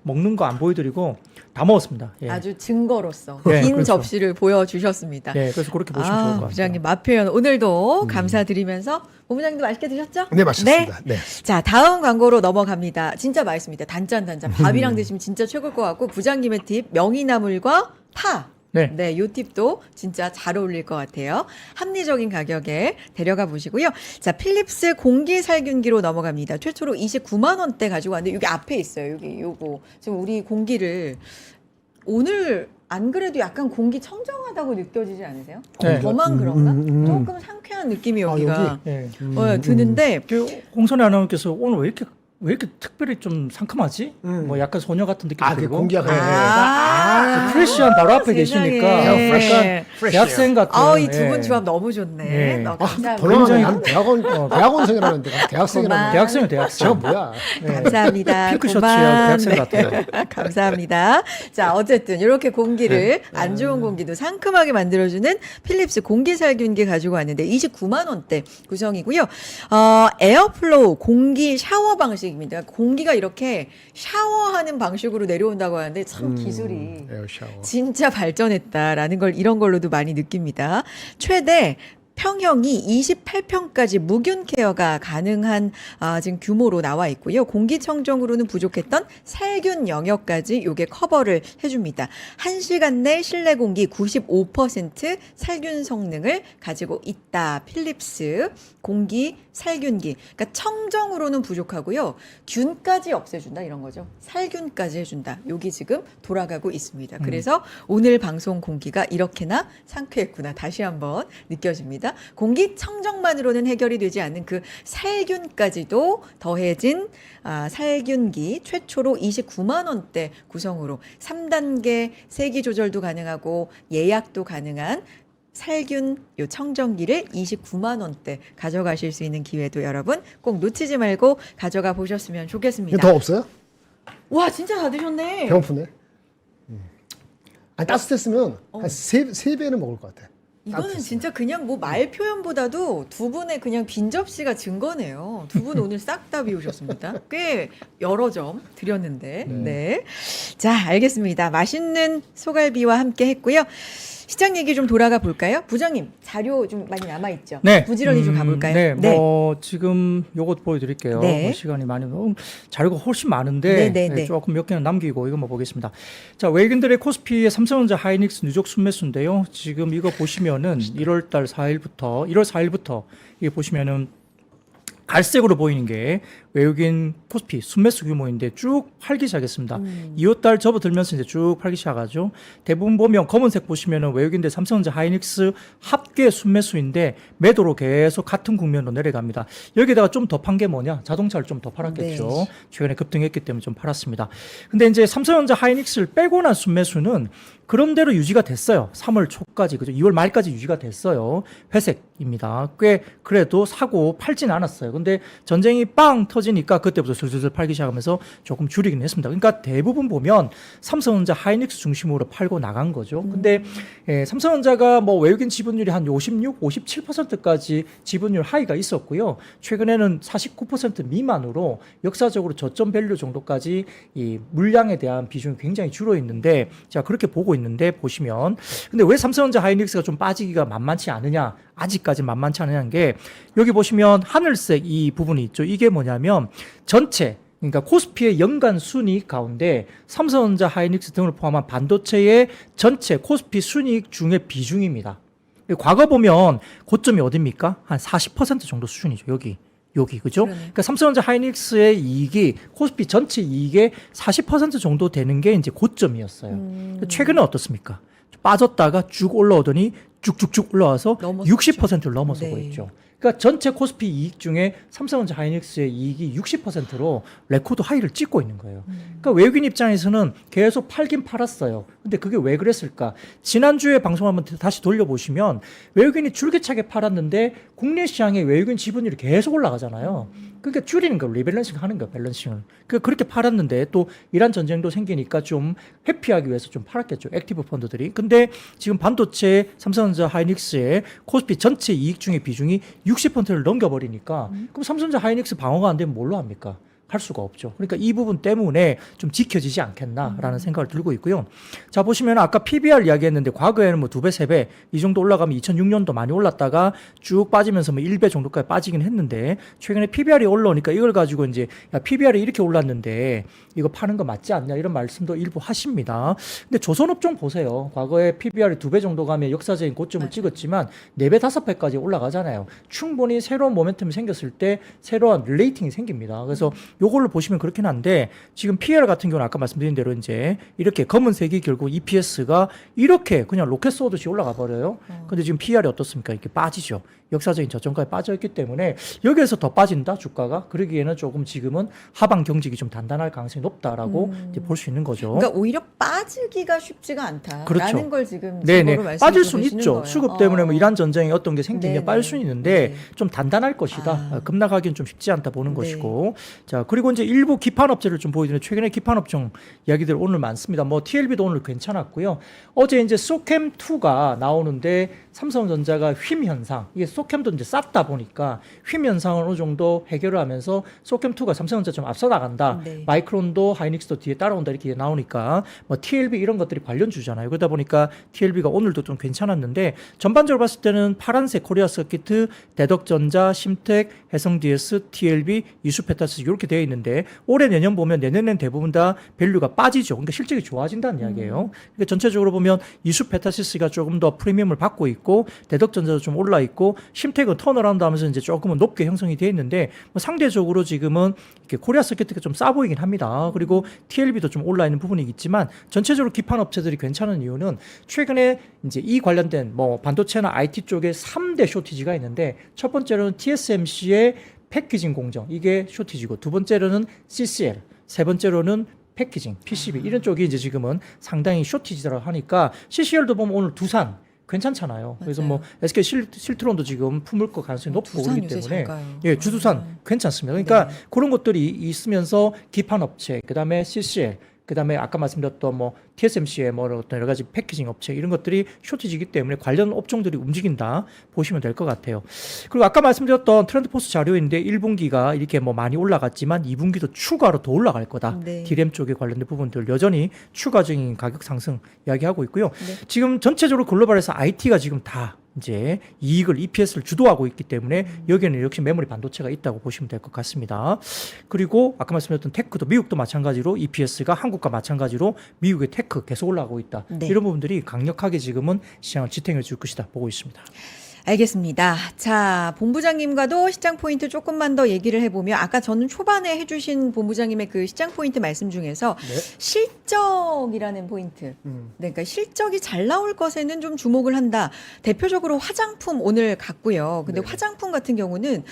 먹는 거 안 보여드리고 다 먹었습니다. 예. 아주 증거로서 네, 긴 그렇죠. 접시를 보여주셨습니다. 네, 그래서 그렇게 보시면 좋을 것 같아요. 부장님 맛 표현 오늘도 감사드리면서 본부장님도 맛있게 드셨죠? 네, 맛있습니다. 네. 자, 다음 광고로 넘어갑니다. 진짜 맛있습니다. 단짠. 밥이랑 드시면 진짜 최고일 것 같고 부장님의 팁 명이나물과 파. 네. 네, 요 팁도 진짜 잘 어울릴 것 같아요. 합리적인 가격에 데려가 보시고요. 자, 필립스 공기 살균기로 넘어갑니다. 최초로 29만 원대 가지고 왔는데 여기 앞에 있어요. 여기 요거. 지금 우리 공기를 오늘 안 그래도 약간 공기 청정하다고 느껴지지 않으세요? 네. 저만 그런가? 조금 상쾌한 느낌이 여기가 예. 드는데 홍선혜 아나운서께서 오늘 왜 이렇게 특별히 좀 상큼하지? 뭐 약간 소녀 같은 느낌도 아, 그 들고. 공기가 그 프레시한 바로 앞에 세상에. 계시니까 네. 약간 대학생 같은. 이 두 분 예. 조합 너무 좋네. 네. 감사합니다. 번호는 난 대학원생이라는데 대학생이라는 대학생이요, 대학생. 제가 뭐야? 감사합니다. 핑크 고만. 셔츠야 대학생 네. 같아요. 감사합니다. 자, 어쨌든 이렇게 공기를 안 좋은 공기도 상큼하게 만들어주는 필립스 공기 살균기 가지고 왔는데 29만 원대 구성이고요. 에어플로우 공기 샤워 방식입니다. 공기가 이렇게 샤워하는 방식으로 내려온다고 하는데 참 기술이 에어샤워. 진짜 발전했다라는 걸 이런 걸로도 많이 느낍니다. 최대 평형이 28평까지 무균 케어가 가능한 지금 규모로 나와 있고요. 공기청정으로는 부족했던 살균 영역까지 요게 커버를 해줍니다. 1시간 내 실내 공기 95% 살균 성능을 가지고 있다. 필립스 공기 살균기. 그러니까 청정으로는 부족하고요. 균까지 없애준다 이런 거죠. 살균까지 해준다. 여기 지금 돌아가고 있습니다. 그래서 오늘 방송 공기가 이렇게나 상쾌했구나. 다시 한번 느껴집니다. 공기청정만으로는 해결이 되지 않는 그 살균까지도 더해진 살균기 최초로 29만 원대 구성으로 3단계 세기 조절도 가능하고 예약도 가능한 살균 요 청정기를 29만 원대 가져가실 수 있는 기회도 여러분 꼭 놓치지 말고 가져가 보셨으면 좋겠습니다. 이거 더 없어요? 와 진짜 다 드셨네. 배고프네. 아니 따뜻했으면 한 세 배는 먹을 것 같아. 이거는 따뜻했으면. 진짜 그냥 뭐 말 표현보다도 두 분의 그냥 빈 접시가 증거네요. 두 분 오늘 싹 다 비우셨습니다. 꽤 여러 점 드렸는데. 네. 자, 알겠습니다. 맛있는 소갈비와 함께 했고요. 시장 얘기 좀 돌아가 볼까요? 부장님, 자료 좀 많이 남아 있죠? 네. 부지런히 좀 가볼까요? 네. 뭐 지금 요것 보여드릴게요. 네. 뭐 시간이 많이 자료가 훨씬 많은데 네. 조금 몇 개는 남기고 이것만 보겠습니다. 자, 외국인들의 코스피의 삼성전자 하이닉스 누적 순매수인데요. 지금 이거 보시면은 1월 4일부터 이게 보시면은 갈색으로 보이는 게 외국인 코스피 순매수 규모인데 쭉 팔기 시작했습니다. 2월달 접어들면서 이제 쭉 팔기 시작하죠. 대부분 보면 검은색 보시면은 외국인들 삼성전자 하이닉스 합계 순매수인데 매도로 계속 같은 국면으로 내려갑니다. 여기다가 좀 더 판 게 뭐냐? 자동차를 좀 더 팔았겠죠. 네. 최근에 급등했기 때문에 좀 팔았습니다. 근데 이제 삼성전자 하이닉스를 빼고 난 순매수는 그런대로 유지가 됐어요. 3월 초까지, 그죠? 2월 말까지 유지가 됐어요. 회색입니다. 꽤 그래도 사고 팔진 않았어요. 근데 전쟁이 빵 터지니까 그때부터 슬슬 팔기 시작하면서 조금 줄이긴 했습니다. 그러니까 대부분 보면 삼성전자 하이닉스 중심으로 팔고 나간 거죠. 근데 삼성전자가 뭐 외국인 지분율이 한 56, 57%까지 지분율 하이가 있었고요. 최근에는 49% 미만으로 역사적으로 저점 밸류 정도까지 이 물량에 대한 비중이 굉장히 줄어 있는데 자, 그렇게 보고 있는데 보시면 근데 왜 삼성전자 하이닉스가 좀 빠지기가 만만치 않으냐? 아직까지 만만치 않은 게 여기 보시면 하늘색 이 부분이 있죠. 이게 뭐냐면 전체 그러니까 코스피의 연간 순이익 가운데 삼성전자, 하이닉스 등을 포함한 반도체의 전체 코스피 순이익 중의 비중입니다. 과거 보면 고점이 어딥니까? 한 40% 정도 수준이죠. 여기 그죠? 그러니까 삼성전자, 하이닉스의 이익이 코스피 전체 이익의 40% 정도 되는 게 이제 고점이었어요. 최근에 어떻습니까? 빠졌다가 쭉 올라오더니 쭉쭉쭉 올라와서 넘어섰죠. 60%를 넘어서고 네. 있죠. 그러니까 전체 코스피 이익 중에 삼성전자, 하이닉스의 이익이 60%로 레코드 하이를 찍고 있는 거예요. 그러니까 외국인 입장에서는 계속 팔긴 팔았어요. 근데 그게 왜 그랬을까? 지난주에 방송 한번 다시 돌려보시면 외국인이 줄기차게 팔았는데 국내 시장에 외국인 지분율이 계속 올라가잖아요. 그러니까 줄이는 거, 리밸런싱 하는 거, 밸런싱을. 그렇게 팔았는데 또 이란 전쟁도 생기니까 좀 회피하기 위해서 좀 팔았겠죠. 액티브 펀드들이. 근데 지금 반도체 삼성전자, 하이닉스의 코스피 전체 이익 중의 비중이 60%를 넘겨버리니까 그럼 삼성전자, 하이닉스 방어가 안 되면 뭘로 합니까? 할 수가 없죠. 그러니까 이 부분 때문에 좀 지켜지지 않겠나라는 생각을 들고 있고요. 자, 보시면 아까 PBR 이야기했는데 과거에는 뭐 2배, 3배 이 정도 올라가면 2006년도 많이 올랐다가 쭉 빠지면서 뭐 1배 정도까지 빠지긴 했는데 최근에 PBR이 올라오니까 이걸 가지고 이제 야, PBR이 이렇게 올랐는데 이거 파는 거 맞지 않냐 이런 말씀도 일부 하십니다. 근데 조선업종 보세요. 과거에 PBR이 2배 정도 가면 역사적인 고점을 찍었지만 4배, 5배까지 올라가잖아요. 충분히 새로운 모멘텀이 생겼을 때 새로운 릴레이팅이 생깁니다. 그래서 요걸로 보시면 그렇긴 한데 지금 PER 같은 경우는 아까 말씀드린 대로 이제 이렇게 검은색이 결국 EPS가 이렇게 그냥 로켓 쏘듯이 올라가 버려요. 근데 지금 PER이 어떻습니까? 이렇게 빠지죠. 역사적인 저점까지 빠져있기 때문에 여기에서 더 빠진다 주가가 그러기에는 조금 지금은 하방 경직이 좀 단단할 가능성이 높다라고 이제 볼 수 있는 거죠. 그러니까 오히려 빠지기가 쉽지가 않다라는 그렇죠. 걸 지금 네네. 증거로 말씀해 빠질 수는 주시는 있죠. 거예요. 수급 때문에 뭐 이란 전쟁이 어떤 게 생기면 네네. 빠질 수는 있는데 네. 좀 단단할 것이다. 아. 급락하기는 좀 쉽지 않다 보는 네. 것이고. 자, 그리고 이제 일부 기판 업체를 좀 보여드리는 최근에 기판 업종 이야기들 오늘 많습니다. 뭐 TLB도 오늘 괜찮았고요. 어제 이제 소캠2가 나오는데 삼성전자가 휨 현상, 이게 소캠도 이제 쌌다 보니까 휨 현상을 어느 정도 해결을 하면서 소캠2가 삼성전자 좀 앞서 나간다. 네. 마이크론도 하이닉스도 뒤에 따라온다 이렇게 나오니까 뭐 TLB 이런 것들이 관련주잖아요. 그러다 보니까 TLB가 오늘도 좀 괜찮았는데 전반적으로 봤을 때는 파란색 코리아 서키트, 대덕전자, 심텍, 해성DS, TLB, 이수페타스 이렇게 되어 있는데 올해 내년 보면 내년엔 대부분 다 밸류가 빠지죠. 그러니까 실적이 좋아진다는 이야기예요. 그러니까 전체적으로 보면 이수페타시스가 조금 더 프리미엄을 받고 있고 대덕전자도 좀 올라 있고 심텍은 턴어라운드 하면서 이제 조금은 높게 형성이 되어 있는데 뭐 상대적으로 지금은 이렇게 코리아 서키트가 좀 싸 보이긴 합니다. 그리고 TLB도 좀 올라 있는 부분이 있지만 전체적으로 기판 업체들이 괜찮은 이유는 최근에 이제 이 관련된 뭐 반도체나 IT 쪽에 3대 쇼티지가 있는데 첫 번째로는 TSMC의 패키징 공정 이게 쇼티지고 두 번째로는 CCL 세 번째로는 패키징, PCB 이런 쪽이 이제 지금은 상당히 쇼티지라고 하니까 CCL도 보면 오늘 두산 괜찮잖아요. 그래서 뭐 SK 실트론도 지금 품을 거 가능성이 높고 두산 그렇기 요새 때문에 잘 가요. 예, 주두산 괜찮습니다. 그러니까 네. 그런 것들이 있으면서 기판 업체, 그다음에 CCL, 그다음에 아까 말씀드렸던 뭐 TSMC의 뭐 어떤 여러 가지 패키징 업체 이런 것들이 쇼티지기 때문에 관련 업종들이 움직인다 보시면 될 것 같아요. 그리고 아까 말씀드렸던 트렌드포스 자료인데 1분기가 이렇게 뭐 많이 올라갔지만 2분기도 추가로 더 올라갈 거다. 네. 디램 쪽에 관련된 부분들 여전히 추가적인 가격 상승 이야기하고 있고요. 네. 지금 전체적으로 글로벌에서 IT가 지금 다 이제 이익을 EPS를 주도하고 있기 때문에 여기에는 역시 메모리 반도체가 있다고 보시면 될 것 같습니다. 그리고 아까 말씀드렸던 테크도 미국도 마찬가지로 EPS가 한국과 마찬가지로 미국의 테크 계속 올라가고 있다. 네. 이런 부분들이 강력하게 지금은 시장을 지탱해 줄 것이다 보고 있습니다. 알겠습니다. 자, 본부장님과도 시장 포인트 조금만 더 얘기를 해보면 아까 저는 초반에 해주신 본부장님의 그 시장 포인트 말씀 중에서 네. 실적이라는 포인트. 네, 그러니까 실적이 잘 나올 것에는 좀 주목을 한다. 대표적으로 화장품 오늘 갔고요. 근데 네. 화장품 같은 경우는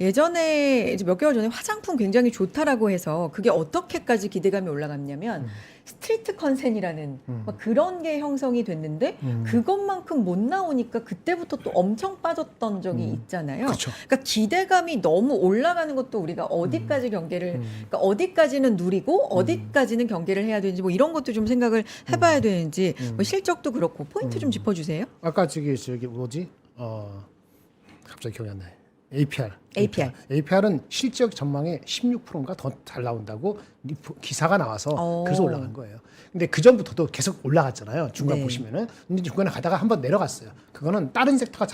예전에 이제 몇 개월 전에 화장품 굉장히 좋다라고 해서 그게 어떻게까지 기대감이 올라갔냐면 스트리트 컨센이라는 막 그런 게 형성이 됐는데 그것만큼 못 나오니까 그때부터 또 엄청 빠졌던 적이 있잖아요. 그렇죠. 그러니까 기대감이 너무 올라가는 것도 우리가 어디까지 경계를, 그러니까 어디까지는 누리고 어디까지는 경계를 해야 되는지 뭐 이런 것도 좀 생각을 해봐야 되는지 뭐 실적도 그렇고 포인트 좀 짚어주세요. 아까 저기 뭐지? 갑자기 기억이 안 나요. APR은 실적 전망에 16%인가 더 잘 나온다고 기사가 나와서 그래서 올라간 거예요. 근데 그 전부터도 계속 올라갔잖아요. 중간 네. 보시면은. 근데 중간에 가다가 한번 내려갔어요. 그거는 다른 섹터가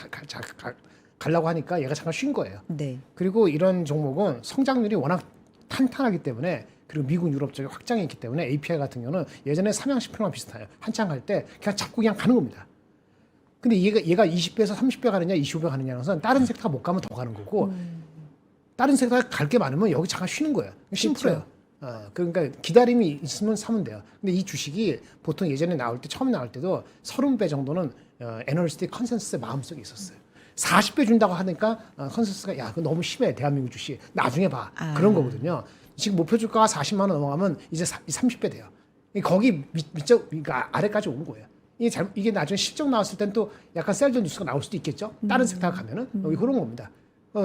가려고 하니까 얘가 잠깐 쉰 거예요. 네. 그리고 이런 종목은 성장률이 워낙 탄탄하기 때문에 그리고 미국 유럽 쪽에 확장이 있기 때문에 API 같은 경우는 예전에 삼양식품랑 비슷해요. 한창 갈 때 그냥 잡고 그냥 가는 겁니다. 근데 얘가 20배에서 30배 가느냐 25배 가느냐는 것은 다른 섹터가 못 가면 더 가는 거고 다른 섹터가 갈 게 많으면 여기 잠깐 쉬는 거예요. 심플해요. 그러니까 기다림이 있으면 사면 돼요. 근데 이 주식이 보통 예전에 나올 때 처음 나올 때도 30배 정도는 애널리스트 컨센서스의 마음속에 있었어요. 40배 준다고 하니까 컨센서스가 야, 그거 너무 심해. 대한민국 주식. 나중에 봐. 그런 거거든요. 지금 목표 주가가 40만 원 넘어가면 이제 30배 돼요. 거기 밑쪽 그러니까 아래까지 온 거예요. 이게 나중에 실적 나왔을 땐 또 약간 셀드 뉴스가 나올 수도 있겠죠. 다른 섹터가 가면은 여기 그런 겁니다.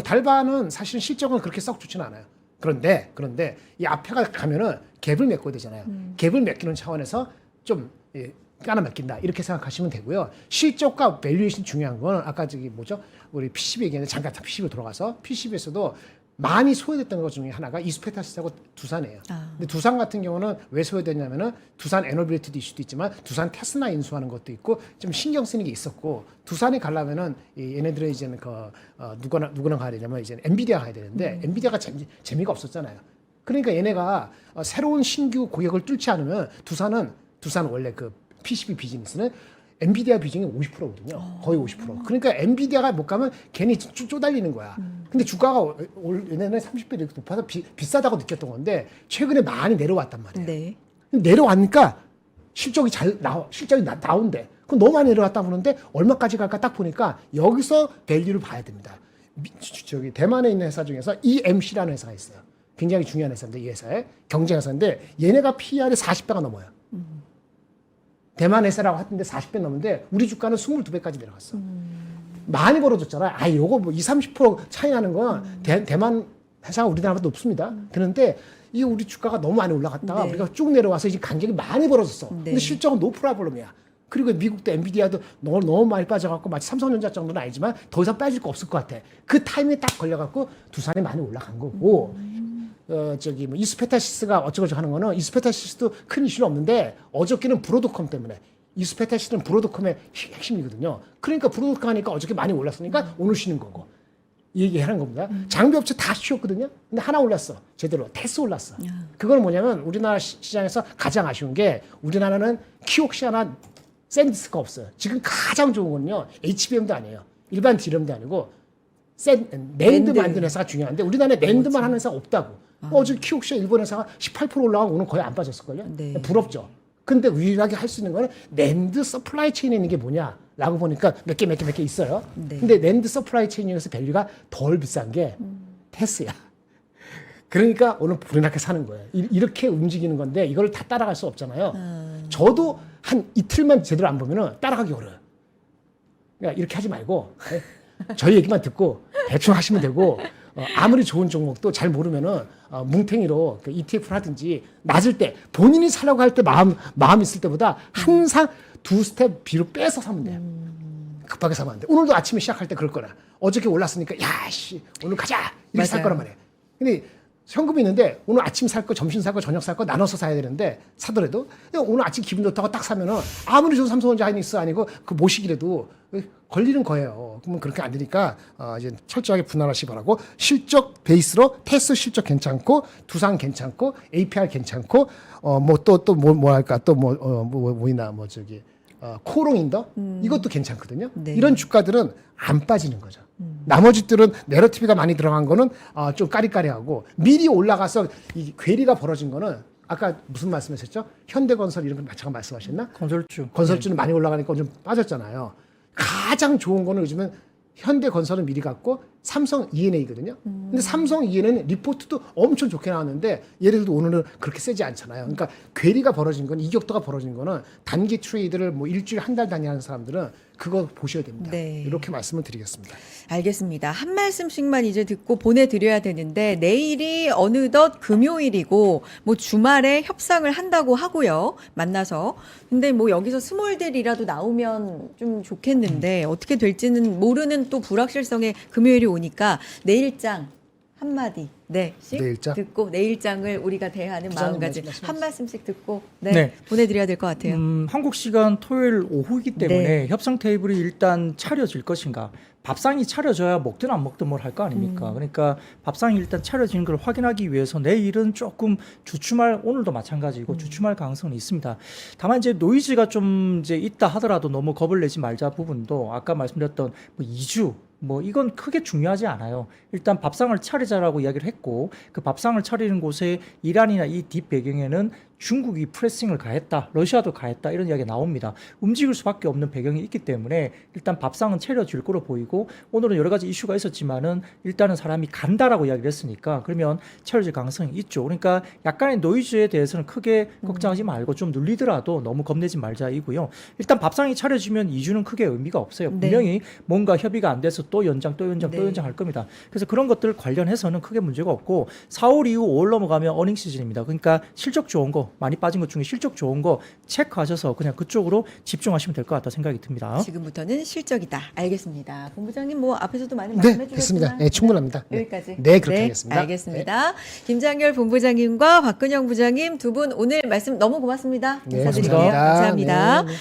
달바는 사실은 실적은 그렇게 썩 좋지는 않아요. 그런데 이 앞에가 가면은 갭을 메꿔야 되잖아요. 갭을 메끼는 차원에서 좀 까나 맡긴다 이렇게 생각하시면 되고요. 실적과 밸류에이션 중요한 건 아까 우리 PCB 얘기했는데 잠깐 PCB 돌아가서 PCB에서도 많이 소외됐던 것 중에 하나가 이스페타시스하고 두산이에요. 근데 두산 같은 경우는 왜 소외됐냐면은 두산 에너빌리티도 이슈도 있지만 두산 테슬라 인수하는 것도 있고 좀 신경 쓰는 게 있었고 두산에 가려면은 얘네들은 이제는 누구랑 가야 되냐면 이제 엔비디아 가야 되는데 엔비디아가 재미가 없었잖아요. 그러니까 얘네가 새로운 신규 고객을 뚫지 않으면 두산 원래 그 PCB 비즈니스는 엔비디아 비중이 50%거든요. 거의 50%. 그러니까 엔비디아가 못 가면 괜히 쪼달리는 거야. 근데 주가가 얘네는 30배 이렇게 높아서 비싸다고 느꼈던 건데 최근에 많이 내려왔단 말이에요. 네. 내려왔으니까 실적이 나온대. 그럼 너무 많이 내려왔다 보는데 얼마까지 갈까 딱 보니까 여기서 밸류를 봐야 됩니다. 대만에 있는 회사 중에서 EMC라는 회사가 있어요. 굉장히 중요한 회사인데 이 회사에 경쟁 회사인데 얘네가 PER이 40배가 넘어요. 대만 회사라고 하던데 40배 넘는데 우리 주가는 22배까지 내려갔어. 많이 벌어졌잖아요. 요거 뭐 20-30% 차이 나는 건 대만 회사가 우리나라보다 높습니다. 그런데 이 우리 주가가 너무 많이 올라갔다가 네. 우리가 쭉 내려와서 이제 간격이 많이 벌어졌어. 네. 근데 실적은 노 프로블럼이야. 그리고 미국도 엔비디아도 너무 많이 빠져갖고 마치 삼성전자 정도는 아니지만 더 이상 빠질 거 없을 것 같아. 그 타이밍에 딱 걸려갖고 두산이 많이 올라간 거고 이스페타시스가 어쩌고저쩌고 하는 거는 이스페타시스도 큰 이슈는 없는데 어저께는 브로드컴 때문에 이스페타시스는 브로드컴의 핵심이거든요. 그러니까 브로드컴 하니까 어저께 많이 올랐으니까 오늘 쉬는 거고 얘기하는 겁니다. 장비업체 다 쉬었거든요. 근데 하나 올랐어. 제대로. 테스 올랐어. 그건 뭐냐면 우리나라 시장에서 가장 아쉬운 게 우리나라는 키옥시아나 샌디스가 없어요. 지금 가장 좋은 건요. HBM도 아니에요. 일반 디램도 아니고 낸드 만드는 회사가 중요한데 우리나라에 낸드만 하는 회사가 없다고. 어제 키옥시아 일본 회사가 18% 올라가고 오늘 거의 안 빠졌을걸요. 네. 부럽죠. 근데 유일하게 할 수 있는 거는 낸드 서플라이 체인에 있는 게 뭐냐라고 보니까 몇 개 있어요. 네. 근데 낸드 서플라이 체인에서 밸류가 덜 비싼 게 테스야. 그러니까 오늘 불이 사는 거예요. 이렇게 움직이는 건데 이걸 다 따라갈 수 없잖아요. 저도 한 이틀만 제대로 안 보면은 따라가기 어려워요. 그러니까 이렇게 하지 말고 저희 얘기만 듣고 대충 하시면 되고 아무리 좋은 종목도 잘 모르면은 뭉탱이로 그 ETF를 하든지 낮을 때 본인이 사려고 할 때 마음 있을 때보다 항상 두 스텝 뒤로 빼서 사면 돼요. 급하게 사면 안 돼. 오늘도 아침에 시작할 때 그럴 거라. 어저께 올랐으니까 야씨 오늘 가자 이렇게 살 거란 말이에요. 근데 현금이 있는데 오늘 아침 살 거, 점심 살 거, 저녁 살 거 나눠서 사야 되는데 사더라도 오늘 아침 기분 좋다고 딱 사면은 아무리 좋은 삼성전자 하이닉스 아니고 그 모시기라도 걸리는 거예요. 그러면 그렇게 안 되니까 이제 철저하게 분할하시 바라고 실적 베이스로 테스 실적 괜찮고 두산 괜찮고 APR 괜찮고 코롱인더 이것도 괜찮거든요. 네. 이런 주가들은 안 빠지는 거죠. 나머지들은 내러티브가 많이 들어간 거는 좀 까리까리하고 미리 올라가서 이 괴리가 벌어진 거는 아까 무슨 말씀하셨죠? 현대건설 이런 거 잠깐 말씀하셨나? 건설주는 많이 올라가니까 좀 빠졌잖아요. 가장 좋은 거는 요즘은 현대건설은 미리 갔고 삼성 E&A거든요. 근데 삼성 E&A는 리포트도 엄청 좋게 나왔는데 예를 들어 오늘은 그렇게 세지 않잖아요. 그러니까 괴리가 벌어진 건 이격도가 벌어진 거는 단기 트레이드를 뭐 일주일 한 달 단위 하는 사람들은 그거 보셔야 됩니다. 네. 이렇게 말씀을 드리겠습니다. 알겠습니다. 한 말씀씩만 이제 듣고 보내드려야 되는데 내일이 어느덧 금요일이고 뭐 주말에 협상을 한다고 하고요. 만나서. 근데 뭐 여기서 스몰델이라도 나오면 좀 좋겠는데 어떻게 될지는 모르는 또 불확실성의 금요일이 오니까 내일장 한마디 네씩 내일장? 듣고 내일장을 우리가 대하는 부장님 마음가짐 말씀하세요. 한 말씀씩 듣고 네. 보내드려야 될 것 같아요. 한국 시간 토요일 오후이기 때문에 네. 협상 테이블이 일단 차려질 것인가. 밥상이 차려져야 먹든 안 먹든 뭘 할 거 아닙니까? 그러니까 밥상이 일단 차려지는 걸 확인하기 위해서 내일은 조금 주춤할, 오늘도 마찬가지고 주춤할 가능성은 있습니다. 다만 이제 노이즈가 좀 이제 있다 하더라도 너무 겁을 내지 말자 부분도 아까 말씀드렸던 뭐 2주 뭐 이건 크게 중요하지 않아요. 일단 밥상을 차리자라고 이야기를 했고 그 밥상을 차리는 곳에 이란이나 이 뒷배경에는 중국이 프레싱을 가했다, 러시아도 가했다 이런 이야기가 나옵니다. 움직일 수밖에 없는 배경이 있기 때문에 일단 밥상은 차려질 거로 보이고 오늘은 여러 가지 이슈가 있었지만은 일단은 사람이 간다라고 이야기를 했으니까 그러면 차려질 가능성이 있죠. 그러니까 약간의 노이즈에 대해서는 크게 걱정하지 말고 좀 눌리더라도 너무 겁내지 말자이고요. 일단 밥상이 차려지면 2주는 크게 의미가 없어요. 네. 분명히 뭔가 협의가 안 돼서 또 연장 또 연장 또 네. 연장 할 겁니다. 그래서 그런 것들 관련해서는 크게 문제가 없고 4월 이후 5월 넘어가면 어닝 시즌입니다. 그러니까 실적 좋은 거 많이 빠진 것 중에 실적 좋은 거 체크하셔서 그냥 그쪽으로 집중하시면 될 것 같다 생각이 듭니다. 지금부터는 실적이다. 알겠습니다. 본부장님 뭐 앞에서도 많이 네, 말씀해 됐습니다. 주셨지만 네, 충분합니다. 네. 여기까지. 네, 그렇게 하겠습니다. 알겠습니다. 김장열 본부장님과 박근영 부장님 두 분 오늘 말씀 너무 고맙습니다. 네, 인사드릴게요. 감사합니다. 감사합니다. 네, 네.